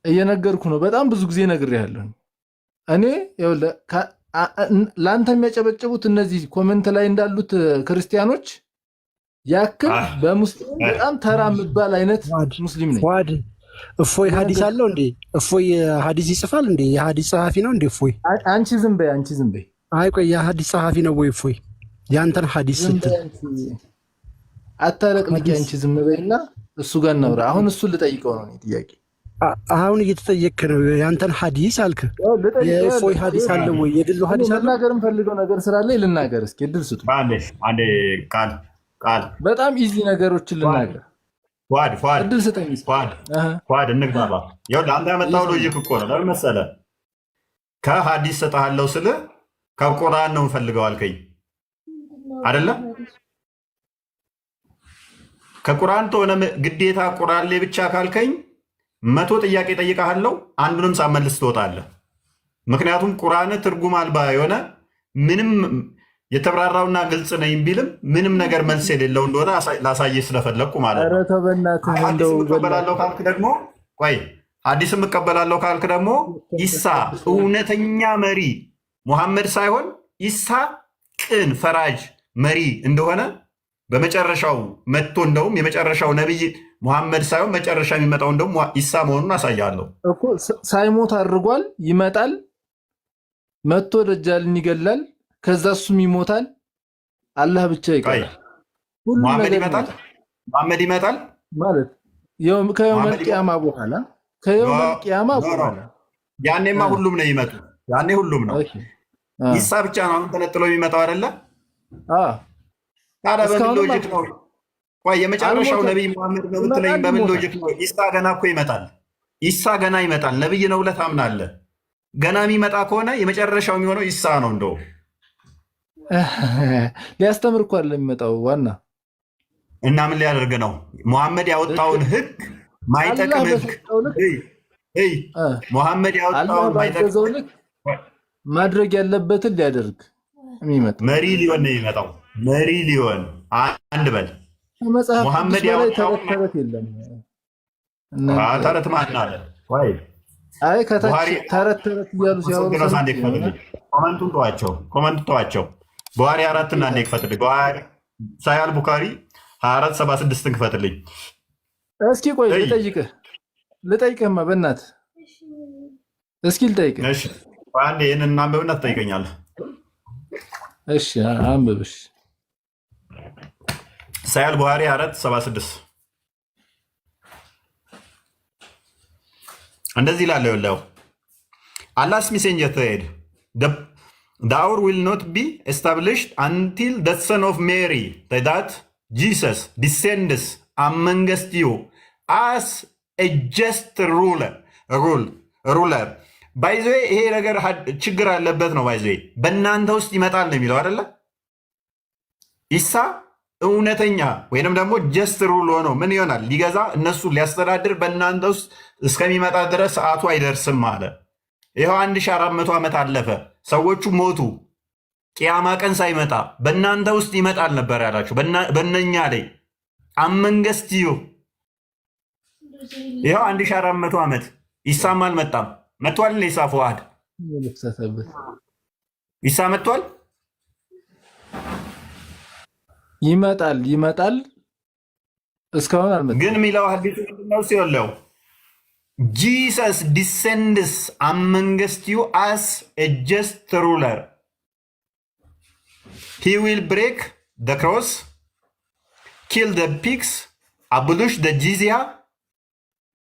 እየነገርኩ ነው። በጣም ብዙ ጊዜ ነግሬሃለሁ። እኔ ይኸውልህ ለአንተ የሚያጨበጭቡት እነዚህ ኮመንት ላይ እንዳሉት ክርስቲያኖች ያክል በሙስሊም በጣም ተራ የምባል አይነት ሙስሊም ነኝ። እፎይ ሐዲስ አለው እንዴ? እፎይ ሐዲስ ይጽፋል እንዴ? የሐዲስ ጸሐፊ ነው እንዴ እፎይ? አንቺ ዝም በይ። አይ ቆይ የሐዲስ ጸሐፊ ነው ወይ እፎይ? ያንተን ሐዲስ ስትል አታለቅልቂ። አንቺ ዝም በይና እሱ ጋር እናውራ። አሁን እሱን ልጠይቀው ነው ጥያቄ። አሁን እየተጠየቅክ ነው። ያንተን ሐዲስ አልክ። የእፎይ ሐዲስ አለ ወይ? የግሉ ሐዲስ አለ? ልናገር የምፈልገው ነገር ስላለ ልናገር። እስኪ እድል ስጡ። አንዴ ቃል በጣም ኢዚ ነገሮችን ልናገር። እድል ስጠኝ። ፏድ እንግባባ። ይኸውልህ አንተ ያመጣው ሎጂክ እኮ ነው። ለምን መሰለህ? ከሐዲስ ሰጥሃለሁ ስልህ ከቁርአን ነው የምፈልገው አልከኝ አይደለም? ከቁርአን ተሆነ ግዴታ ቁርአን ላይ ብቻ ካልከኝ 100 ጥያቄ ጠይቃለሁ፣ አንዱንም ሳመልስ ትወጣለህ። ምክንያቱም ቁርአን ትርጉም አልባ የሆነ ምንም የተብራራውና ግልጽ ነኝ ቢልም ምንም ነገር መልስ የሌለው እንደሆነ ላሳየህ ስለፈለግኩ ማለት ነው። ሐዲስም እቀበላለሁ ካልክ ደግሞ ኢሳ እውነተኛ መሪ ሙሐመድ ሳይሆን ኢሳ ቅን ፈራጅ መሪ እንደሆነ በመጨረሻው መጥቶ እንደውም የመጨረሻው ነቢይ ሙሐመድ ሳይሆን መጨረሻ የሚመጣው እንደውም ኢሳ መሆኑን አሳያለሁ እኮ። ሳይሞት አድርጓል፣ ይመጣል፣ መጥቶ ደጃልን ይገላል፣ ከዛ እሱም ይሞታል፣ አላህ ብቻ ይቀራል። ሙሐመድ ይመጣል፣ ሙሐመድ ይመጣል ማለት ከየውመል ቂያማ በኋላ ያኔማ ሁሉም ነው ይመጡ። ያኔ ሁሉም ነው። ኢሳ ብቻ ነው አሁን ተነጥሎ የሚመጣው አይደለ? ታዲያ በምን ሎጂክ ነው? ቆይ የመጨረሻው ነቢይ ሙሐመድ ነው ብትለኝ በምን ሎጂክ ነው? ኢሳ ገና እኮ ይመጣል። ኢሳ ገና ይመጣል። ነቢይ ነው ብለህ ታምናለህ? ገና የሚመጣ ከሆነ የመጨረሻው የሚሆነው ኢሳ ነው። እንደው ሊያስተምር እኮ አይደለም የሚመጣው ዋና እና ምን ሊያደርግ ነው? ሙሐመድ ያወጣውን ህግ ማይጠቅም ህግ ሙሐመድ ያወጣውን ማይጠቅም ማድረግ ያለበትን ሊያደርግ የሚመጣ መሪ ሊሆን ነው የሚመጣው። መሪ ሊሆን አንድ በል ሙሐመድ ያወጣው ተረት የለም። ተረት ማን አለ? ወይ አይ ከታች ተረት እያሉ ሲያወሩ ኮመንቱን ተዋቸው። ቡኻሪ 4 እና እንደ ክፈትልኝ። ሳያል ቡኻሪ 2476 ክፈትልኝ እስኪ። ቆይ ልጠይቅህማ በእናትህ እስኪ ልጠይቅህ። እሺ አንዴ ይሄንን አንብብና ትጠይቀኛለህ። እሺ አንብብሽ። ሳያል ቡኻሪ 476 እንደዚህ ይላል። ይኸውልህ Allah's messenger said, the hour will not be established until the son of Mary, that Jesus descends amongst you as a just ruler. ባይ ዘ ወይ ይሄ ነገር ችግር አለበት ነው። ባይ ዘ ወይ በእናንተ ውስጥ ይመጣል ነው የሚለው አይደለ? ኢሳ እውነተኛ ወይንም ደግሞ ጀስት ሩል ሆኖ ምን ይሆናል? ሊገዛ እነሱ ሊያስተዳድር በእናንተ ውስጥ እስከሚመጣ ድረስ ሰዓቱ አይደርስም አለ። ይኸው 1400 ዓመት አለፈ። ሰዎቹ ሞቱ። ቅያማ ቀን ሳይመጣ በእናንተ ውስጥ ይመጣል ነበር ያላቸው። በእነኛ ላይ አመንገስትዩ ይኸው 1400 ዓመት ኢሳም አልመጣም። መጥቷል። ኢሳ ፈዋድ ኢሳ መጥቷል። ይመጣል እስካሁን አልመጣም። ግን የሚለው ሐዲሱ ምንድነው ሲለው Jesus descends amongst you as a just ruler. He will break the cross, kill the pigs, abolish the jizya.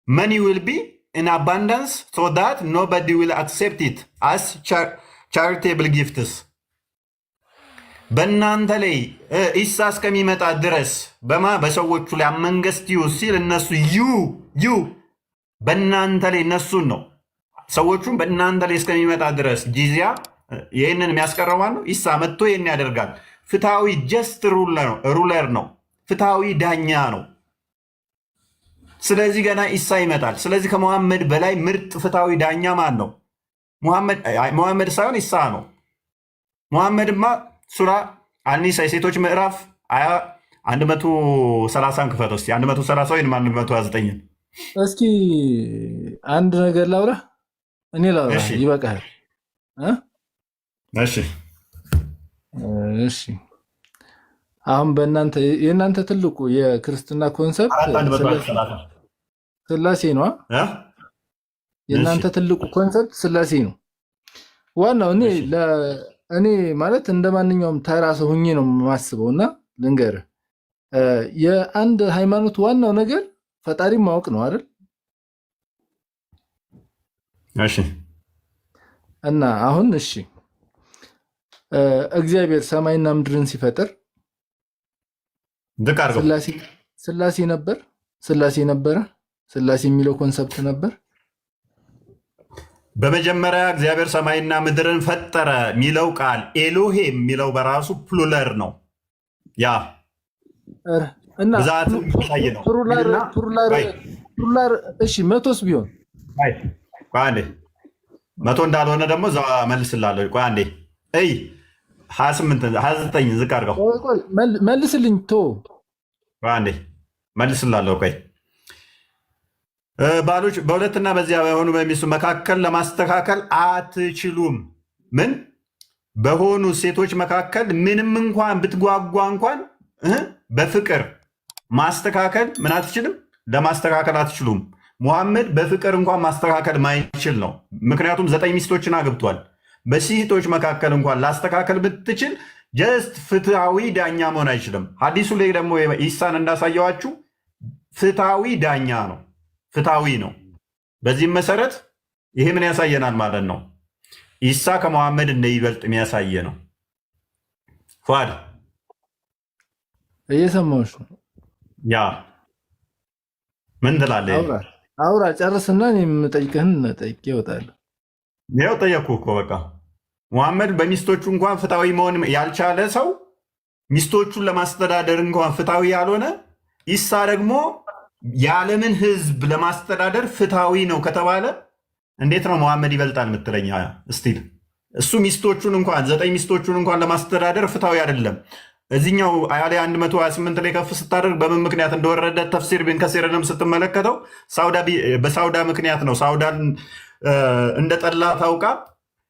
Money will be in abundance so that nobody will accept it as charitable gifts. በእናንተ ላይ ኢሳ እስከሚመጣ ድረስ በሰዎቹ ላይ አመንገስት ዩ ሲል እነሱ ዩ በእናንተ ላይ እነሱን ነው ሰዎቹን በእናንተ ላይ እስከሚመጣ ድረስ ጂዚያ ይህንን የሚያስቀረው ነው። ኢሳ መጥቶ ይህን ያደርጋል። ፍትሐዊ ጀስት ሩለር ነው። ፍትሐዊ ዳኛ ነው። ስለዚህ ገና ኢሳ ይመጣል። ስለዚህ ከመሐመድ በላይ ምርጥ ፍትሐዊ ዳኛ ማን ነው? መሐመድ ሳይሆን ኢሳ ነው። መሐመድማ ሱራ አኒሳ የሴቶች ምዕራፍ 130 ክፈት ውስጥ 130 ወይም 129 እስኪ አንድ ነገር ላውራ። እኔ ላውራ ይበቃል። እሺ አሁን የእናንተ ትልቁ የክርስትና ኮንሰፕት ስላሴ ነው። የእናንተ ትልቁ ኮንሰፕት ስላሴ ነው። ዋናው እኔ ማለት እንደ ማንኛውም ተራ ሰው ሁኜ ነው የማስበው እና ልንገርህ፣ የአንድ ሃይማኖት ዋናው ነገር ፈጣሪ ማወቅ ነው አይደል? እሺ። እና አሁን እሺ እግዚአብሔር ሰማይና ምድርን ሲፈጥር ስላሴ ነበረ። ስላሴ የሚለው ኮንሰፕት ነበር። በመጀመሪያ እግዚአብሔር ሰማይና ምድርን ፈጠረ የሚለው ቃል ኤሎሄ የሚለው በራሱ ፕሉለር ነው። ያ እና ብዛት የሚታይ ነው። ፕሉላር እሺ፣ መቶስ ቢሆን ቆይ አንዴ፣ መቶ እንዳልሆነ ደግሞ እዛ መልስላለሁ። ቆይ አንዴ 28 29 ዝቅ አድርገው መልስልኝ። ቆይ አንዴ መልስላለሁ። ቆይ ባሎች በሁለትና በዚያ በሆኑ በሚስቱ መካከል ለማስተካከል አትችሉም። በሆኑ ሴቶች መካከል ምንም እንኳን ብትጓጓ እንኳን በፍቅር ማስተካከል ምን አትችልም፣ ለማስተካከል አትችሉም። ሙሐመድ በፍቅር እንኳን ማስተካከል ማይችል ነው። ምክንያቱም 9 ሚስቶችን አግብቷል። በሴቶች መካከል እንኳን ላስተካከል ብትችል ጀስት ፍትሃዊ ዳኛ መሆን አይችልም። ሀዲሱ ላይ ደግሞ ኢሳን እንዳሳየዋችሁ ፍትሃዊ ዳኛ ነው፣ ፍትሃዊ ነው። በዚህም መሰረት ይሄ ምን ያሳየናል ማለት ነው? ኢሳ ከመሐመድ እንደይበልጥ የሚያሳየ ነው። ፏድ እየሰማሁሽ ነው። ያ ምን ትላለህ? አውራ ጨርስና የምጠይቅህን ጠይቄ እወጣለሁ። ይኸው ጠየቅኩህ እኮ በቃ። ሙሐመድ በሚስቶቹ እንኳን ፍትሃዊ መሆን ያልቻለ ሰው ሚስቶቹን ለማስተዳደር እንኳን ፍትሃዊ ያልሆነ ኢሳ ደግሞ የዓለምን ሕዝብ ለማስተዳደር ፍትሃዊ ነው ከተባለ እንዴት ነው ሙሐመድ ይበልጣል የምትለኝ? እስቲል እሱ ሚስቶቹን እንኳን 9 ሚስቶቹን እንኳን ለማስተዳደር ፍትሃዊ አይደለም። እዚኛው አያ ላይ 128 ላይ ከፍ ስታደርግ በምን ምክንያት እንደወረደ ተፍሲር ቢን ከሲርንም ስትመለከተው በሳውዳ ምክንያት ነው። ሳውዳን እንደ ጠላ ታውቃ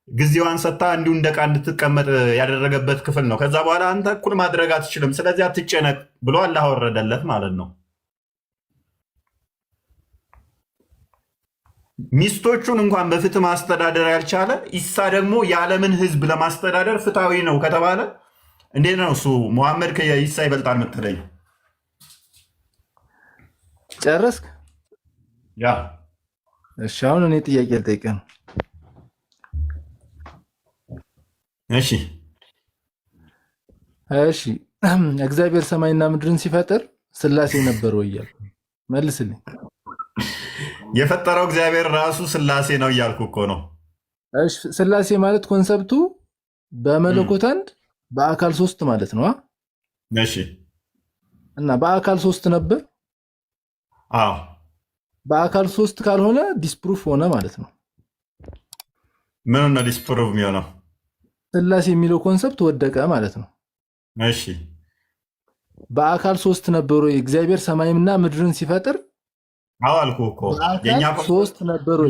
ጊዜዋን ሰታ እንዲሁ እንደ ዕቃ እንድትቀመጥ ያደረገበት ክፍል ነው። ከዛ በኋላ አንተ እኩል ማድረግ አትችልም፣ ስለዚህ አትጨነቅ ብሎ አላህ ወረደለት ማለት ነው። ሚስቶቹን እንኳን በፍትህ ማስተዳደር ያልቻለ ኢሳ ደግሞ የዓለምን ሕዝብ ለማስተዳደር ፍትሃዊ ነው ከተባለ እንዴት ነው እሱ ሙሐመድ ከኢሳ ይበልጣል የምትለኝ? ጨረስክ? ያ እሺ፣ አሁን እኔ ጥያቄ ልጠይቅህ ነው። እሺ እሺ፣ እግዚአብሔር ሰማይና ምድርን ሲፈጥር ስላሴ ነበር ወይ እያልኩ መልስልኝ። የፈጠረው እግዚአብሔር ራሱ ስላሴ ነው እያልኩ እኮ ነው። እሺ፣ ስላሴ ማለት ኮንሰፕቱ በመለኮት አንድ በአካል 3 ማለት ነው። እሺ፣ እና በአካል 3 ነበር። አዎ፣ በአካል 3 ካልሆነ ዲስፕሩፍ ሆነ ማለት ነው። ምን ነው ዲስፕሩፍ የሚሆነው? ስላሴ የሚለው ኮንሰፕት ወደቀ ማለት ነው። እሺ፣ በአካል 3 ነበሩ እግዚአብሔር ሰማይና ምድርን ሲፈጥር። አዎ አልኩህ እኮ የኛ 3 ነበሩ።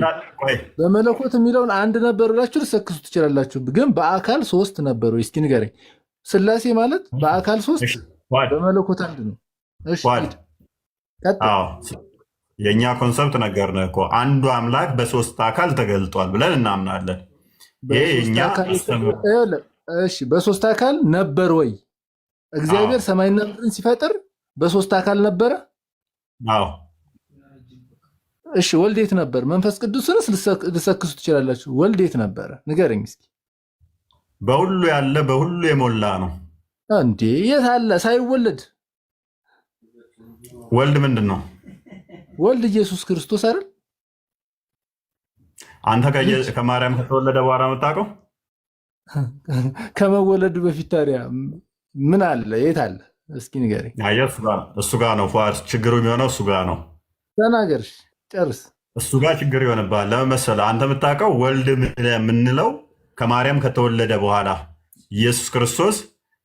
በመለኮት የሚለውን አንድ ነበር ብላችሁ ልሰክሱ ትችላላችሁ፣ ግን በአካል 3 ነበሩ። እስኪ ንገረኝ። ስላሴ ማለት በአካል 3 በመለኮት አንድ ነው። እሺ፣ የኛ ኮንሰፕት ነገርነህ እኮ አንዱ አምላክ በ3 አካል ተገልጧል ብለን እናምናለን። እሺ፣ በ3 አካል ነበር ወይ እግዚአብሔር ሰማይና ምድርን ሲፈጥር? በ3 አካል ነበረ። አዎ። እሺ፣ ወልድ የት ነበር? መንፈስ ቅዱስንስ ልሰክሱ ትችላላችሁ። ወልድ የት ነበረ? ንገረኝ እስኪ። በሁሉ ያለ በሁሉ የሞላ ነው እንዴ? የት አለ ሳይወለድ? ወልድ ምንድን ነው? ወልድ ኢየሱስ ክርስቶስ አይደል? አንተ ከማርያም ከተወለደ በኋላ የምታውቀው? ከመወለዱ በፊት ታዲያ ምን አለ? የት አለ? እስኪ ንገረኝ። እሱ ጋር ነው ችግሩ የሚሆነው፣ እሱ ጋር ነው። ተናገር፣ ጨርስ። እሱ ጋር ችግር ይሆንብሃል። ለምን መሰለህ? አንተ የምታውቀው ወልድ የምንለው ከማርያም ከተወለደ በኋላ ኢየሱስ ክርስቶስ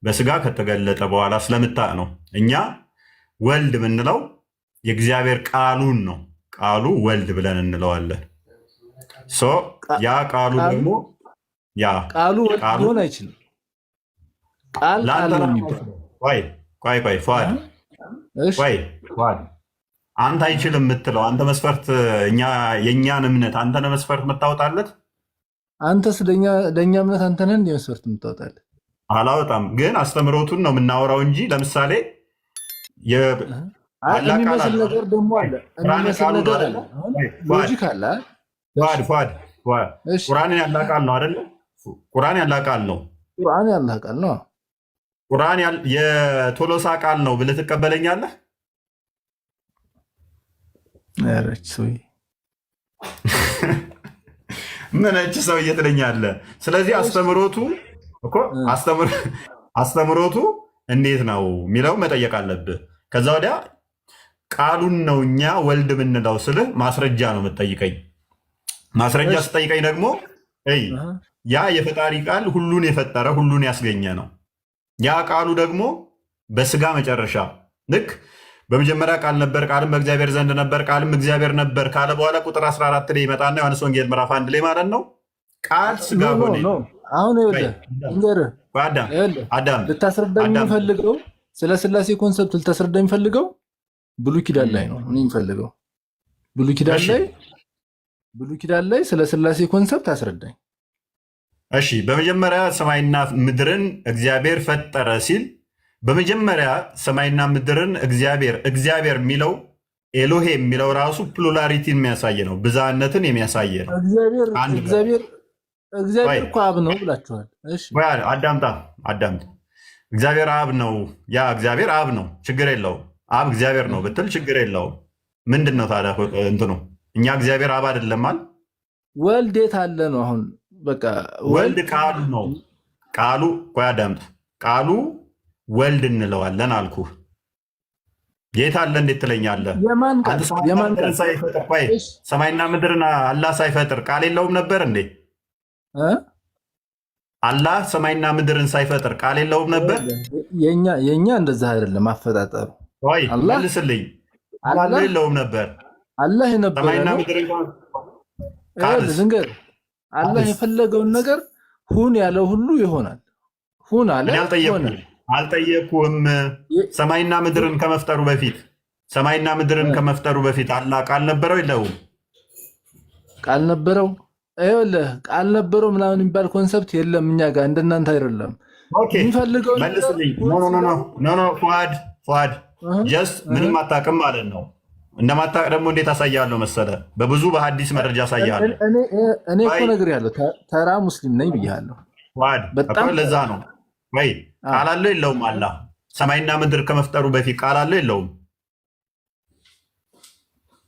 በስጋ ከተገለጠ በኋላ ስለምታውቅ ነው። እኛ ወልድ የምንለው የእግዚአብሔር ቃሉን ነው። ቃሉ ወልድ ብለን እንለዋለን። ያ ቃሉ ደግሞ ቃሉ ወልድ ሊሆን አይችልም። ቃል ፏድ አንተ አይችልም የምትለው አንተ መስፈርት የእኛን እምነት አንተ ነህ መስፈርት የምታወጣለት። አንተስ ለእኛ እምነት አንተ ነህ እንደ መስፈርት የምታወጣለት? አላወጣም፣ ግን አስተምሮቱን ነው የምናወራው እንጂ ለምሳሌ የሚመስል ነገር ደግሞ አለ። የሚመስል ነገር አለ። ሎጂክ አለ። ፏድ ቁርአንን ያላ ቃል ነው አይደለ? ቁርአን ያላ ቃል ነው። ቁርአን ያላ ቃል ነው። ቁርአን የቶሎሳ ቃል ነው ብለህ ትቀበለኛለህ? ምንች ሰው እየትለኛለህ? ስለዚህ አስተምሮቱ እንዴት ነው የሚለው መጠየቅ አለብህ። ከዛ ወዲያ ቃሉን ነው እኛ ወልድ የምንለው ስልህ ማስረጃ ነው የምትጠይቀኝ። ማስረጃ ስጠይቀኝ ደግሞ ያ የፈጣሪ ቃል ሁሉን የፈጠረ ሁሉን ያስገኘ ነው። ያ ቃሉ ደግሞ በስጋ መጨረሻ ልክ በመጀመሪያ ቃል ነበር፣ ቃልም በእግዚአብሔር ዘንድ ነበር፣ ቃልም እግዚአብሔር ነበር ካለ በኋላ ቁጥር 14 ላይ ይመጣና ዮሐንስ ወንጌል ምዕራፍ 1 ላይ ማለት ነው ቃል ስጋ ሆነ። አሁን አዳም ልታስረዳኝ የምፈልገው ስለ ስላሴ ኮንሰፕት ልታስረዳ የሚፈልገው ብሉይ ኪዳን ላይ ነው። እኔ የምፈልገው ብሉይ ኪዳን ላይ ስለ ስላሴ ኮንሰፕት አስረዳኝ። እሺ፣ በመጀመሪያ ሰማይና ምድርን እግዚአብሔር ፈጠረ ሲል በመጀመሪያ ሰማይና ምድርን እግዚአብሔር የሚለው ኤሎሄ የሚለው ራሱ ፕሉራሊቲን የሚያሳይ ነው፣ ብዝሃነትን የሚያሳይ ነው። እግዚአብሔር እኮ አብ ነው ብላችኋል። አዳምጣ። እግዚአብሔር አብ ነው። ያ እግዚአብሔር አብ ነው፣ ችግር የለውም። አብ እግዚአብሔር ነው ብትል ችግር የለውም። ምንድን ነው ታዲያ እንትኑ? እኛ እግዚአብሔር አብ አይደለማል? ወልድ የት አለ ነው? አሁን በቃ ወልድ ቃሉ ነው። ቃሉ አዳምጥ። ቃሉ ወልድ እንለዋለን አልኩህ። የት አለ እንዴት ትለኛለህ? ሰማይና ምድርን አላህ ሳይፈጥር ቃል የለውም ነበር እንዴ? አላህ ሰማይና ምድርን ሳይፈጥር ቃል የለውም ነበር? የኛ እንደዛ አይደለም አፈጣጠሩ። መልስልኝ። ቃል የለውም ነበር? አላህ የነበረ ሰማይና ምድርን አላህ የፈለገውን ነገር ሁን ያለው ሁሉ ይሆናል። ሁን አለ። አልጠየቅኩህም። ሰማይና ምድርን ከመፍጠሩ በፊት አላህ ቃል ነበረው የለውም? ቃል ነበረው። ይኸውልህ ቃል ነበረው ምናምን የሚባል ኮንሰፕት የለም እኛ ጋር፣ እንደናንተ አይደለም። የሚፈልገው መልስልኝ። ፉአድ ጀስት ምንም አታውቅም ማለት ነው። እንደማታውቅ ደግሞ እንዴት አሳያለሁ መሰለህ? በብዙ በሐዲስ መረጃ አሳያለሁ። እኔ እኮ ነግሬሃለሁ፣ ተራ ሙስሊም ነኝ ብያለሁ። በጣም ለዛ ነው። ወይ ቃል አለው የለውም? አላህ ሰማይና ምድር ከመፍጠሩ በፊት ቃል አለው የለውም?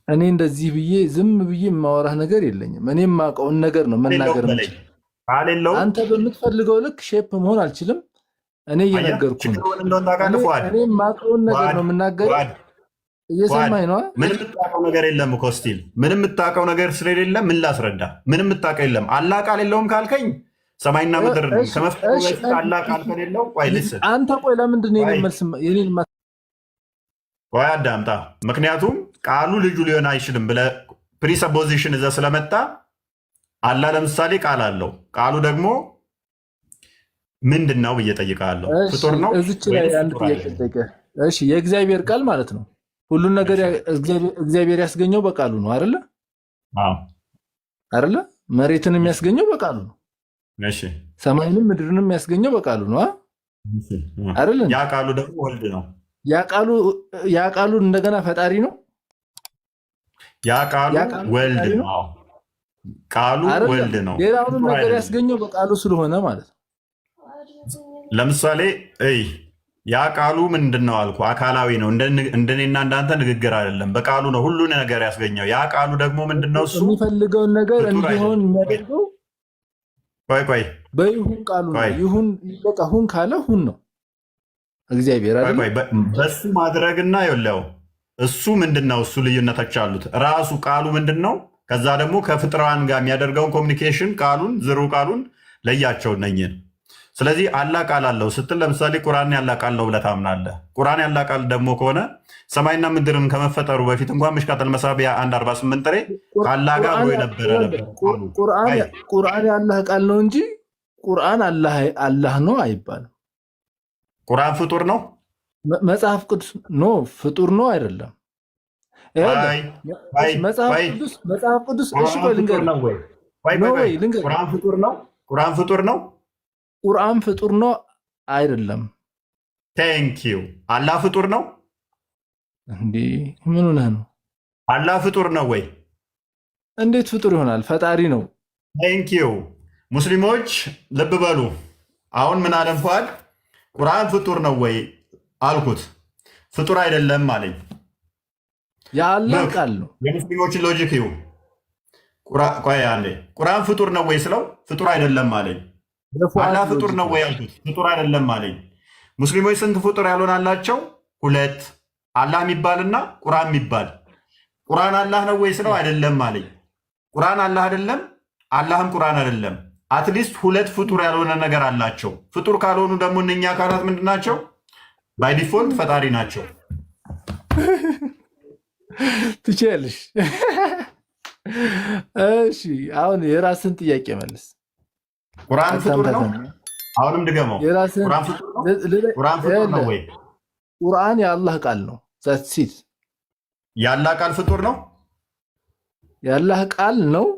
እኔ እንደዚህ ብዬ ዝም ብዬ የማወራህ ነገር የለኝም። እኔ የማውቀውን ነገር ነው መናገር የምችል። አንተ በምትፈልገው ልክ ሼፕ መሆን አልችልም። እኔ እየነገርኩ ነው። እኔ የማውቀውን ነገር ነው የምናገር። እየሰማኝ ነው። ምንም የምታውቀው ነገር የለም እኮ ስቲል ምንም የምታውቀው ነገር ስለሌለ ምን ላስረዳ? ምንም የምታውቀው የለም። አላህ ቃል የለውም ካልከኝ ሰማይና ምድር ከመፍጠሩ በፊት አላህ ቃል ከሌለው አንተ ቆይ ለምንድን ነው የኔን ቆይ አዳምጣ። ምክንያቱም ቃሉ ልጁ ሊሆን አይችልም ብለህ ፕሪሰፖዚሽን እዛ ስለመጣ አላህ ለምሳሌ ቃል አለው። ቃሉ ደግሞ ምንድን ነው ብዬ ጠይቃለሁ። ፍጡር ነው? እዚች ላይ አንድ ጥያቄ ጠይቀህ። እሺ የእግዚአብሔር ቃል ማለት ነው ሁሉን ነገር እግዚአብሔር ያስገኘው በቃሉ ነው አይደለ? አይደለ? መሬትን የሚያስገኘው በቃሉ ነው። እሺ ሰማይንም ምድርንም የሚያስገኘው በቃሉ ነው አይደለ? ያ ቃሉ ደግሞ ወልድ ነው። ያ ቃሉ እንደገና ፈጣሪ ነው። ያ ቃሉ ወልድ ነው። ቃሉ ወልድ ነው። ሌላውንም ነገር ያስገኘው በቃሉ ስለሆነ ማለት ነው። ለምሳሌ ያ ቃሉ ምንድን ነው አልኩ? አካላዊ ነው። እንደኔና እንዳንተ ንግግር አይደለም። በቃሉ ነው ሁሉ ነገር ያስገኘው። ያ ቃሉ ደግሞ ምንድን ነው? እሱ የሚፈልገውን ነገር እንዲሆን የሚያደርገው ቆይ በይሁን ቃሉ ነው። ይሁን በቃ ሁን ካለ ሁን ነው እግዚአብሔር አይደል? በሱ ማድረግና ይኸውልህ እሱ ምንድን ነው? እሱ ልዩነቶች አሉት። ራሱ ቃሉ ምንድን ነው? ከዛ ደግሞ ከፍጥረዋን ጋር የሚያደርገውን ኮሚኒኬሽን ቃሉን ዝሩ ቃሉን ለያቸው ነኝን። ስለዚህ አላህ ቃል አለው ስትል ለምሳሌ ቁርአን ያላህ ቃል ነው ብለህ ታምናለህ። ቁርአን ያላህ ቃል ደግሞ ከሆነ ሰማይና ምድርን ከመፈጠሩ በፊት እንኳን ምሽካተል መሳቢያ 1:48 ላይ ከአላህ ጋር አብሮ የነበረ ነበር። ቁርአን ያላህ ቃል ነው እንጂ ቁርአን አላህ ነው አይባልም። ቁርአን ፍጡር ነው? መጽሐፍ ቅዱስ ኖ ፍጡር ነው አይደለም። መጽሐፍ ቅዱስ እሺ ቆይ ልንገርህ። ቁርአን ፍጡር ነው? ቁርአን ፍጡር ነው? ቁርአን ፍጡር ነው አይደለም። ቴንኪዩ። አላህ ፍጡር ነው እንዴ? ምን ሆነህ ነው? አላህ ፍጡር ነው ወይ? እንዴት ፍጡር ይሆናል? ፈጣሪ ነው። ቴንኪዩ። ሙስሊሞች ልብ በሉ። አሁን ምን አለም ፏድ? ቁርአን ፍጡር ነው ወይ አልኩት። ፍጡር አይደለም አለኝ። የአላህ ቃል ነው። የሙስሊሞችን ሎጂክ ይሁ። ቆይ አንዴ። ቁርአን ፍጡር ነው ወይ ስለው ፍጡር አይደለም አለኝ። አላህ ፍጡር ነው ወይ አልኩት። ፍጡር አይደለም አለኝ። ሙስሊሞች ስንት ፍጡር ያልሆን አላቸው? ሁለት፣ አላህ የሚባልና ቁርአን የሚባል። ቁርአን አላህ ነው ወይ ስለው አይደለም አለኝ። ቁርአን አላህ አይደለም፣ አላህም ቁርአን አይደለም። አትሊስት ሁለት ፍጡር ያልሆነ ነገር አላቸው። ፍጡር ካልሆኑ ደግሞ እነኛ አካላት ምንድን ናቸው? ባይ ዲፎልት ፈጣሪ ናቸው። ትችያለሽ። እሺ አሁን የራስን ጥያቄ መልስ። ቁርአን ፍጡር ነው? አሁንም ድገመው። ቁርአን ፍጡር ነው ወይ? ቁርአን የአላህ ቃል ነው። ዛትሲት የአላህ ቃል ፍጡር ነው። የአላህ ቃል ነው።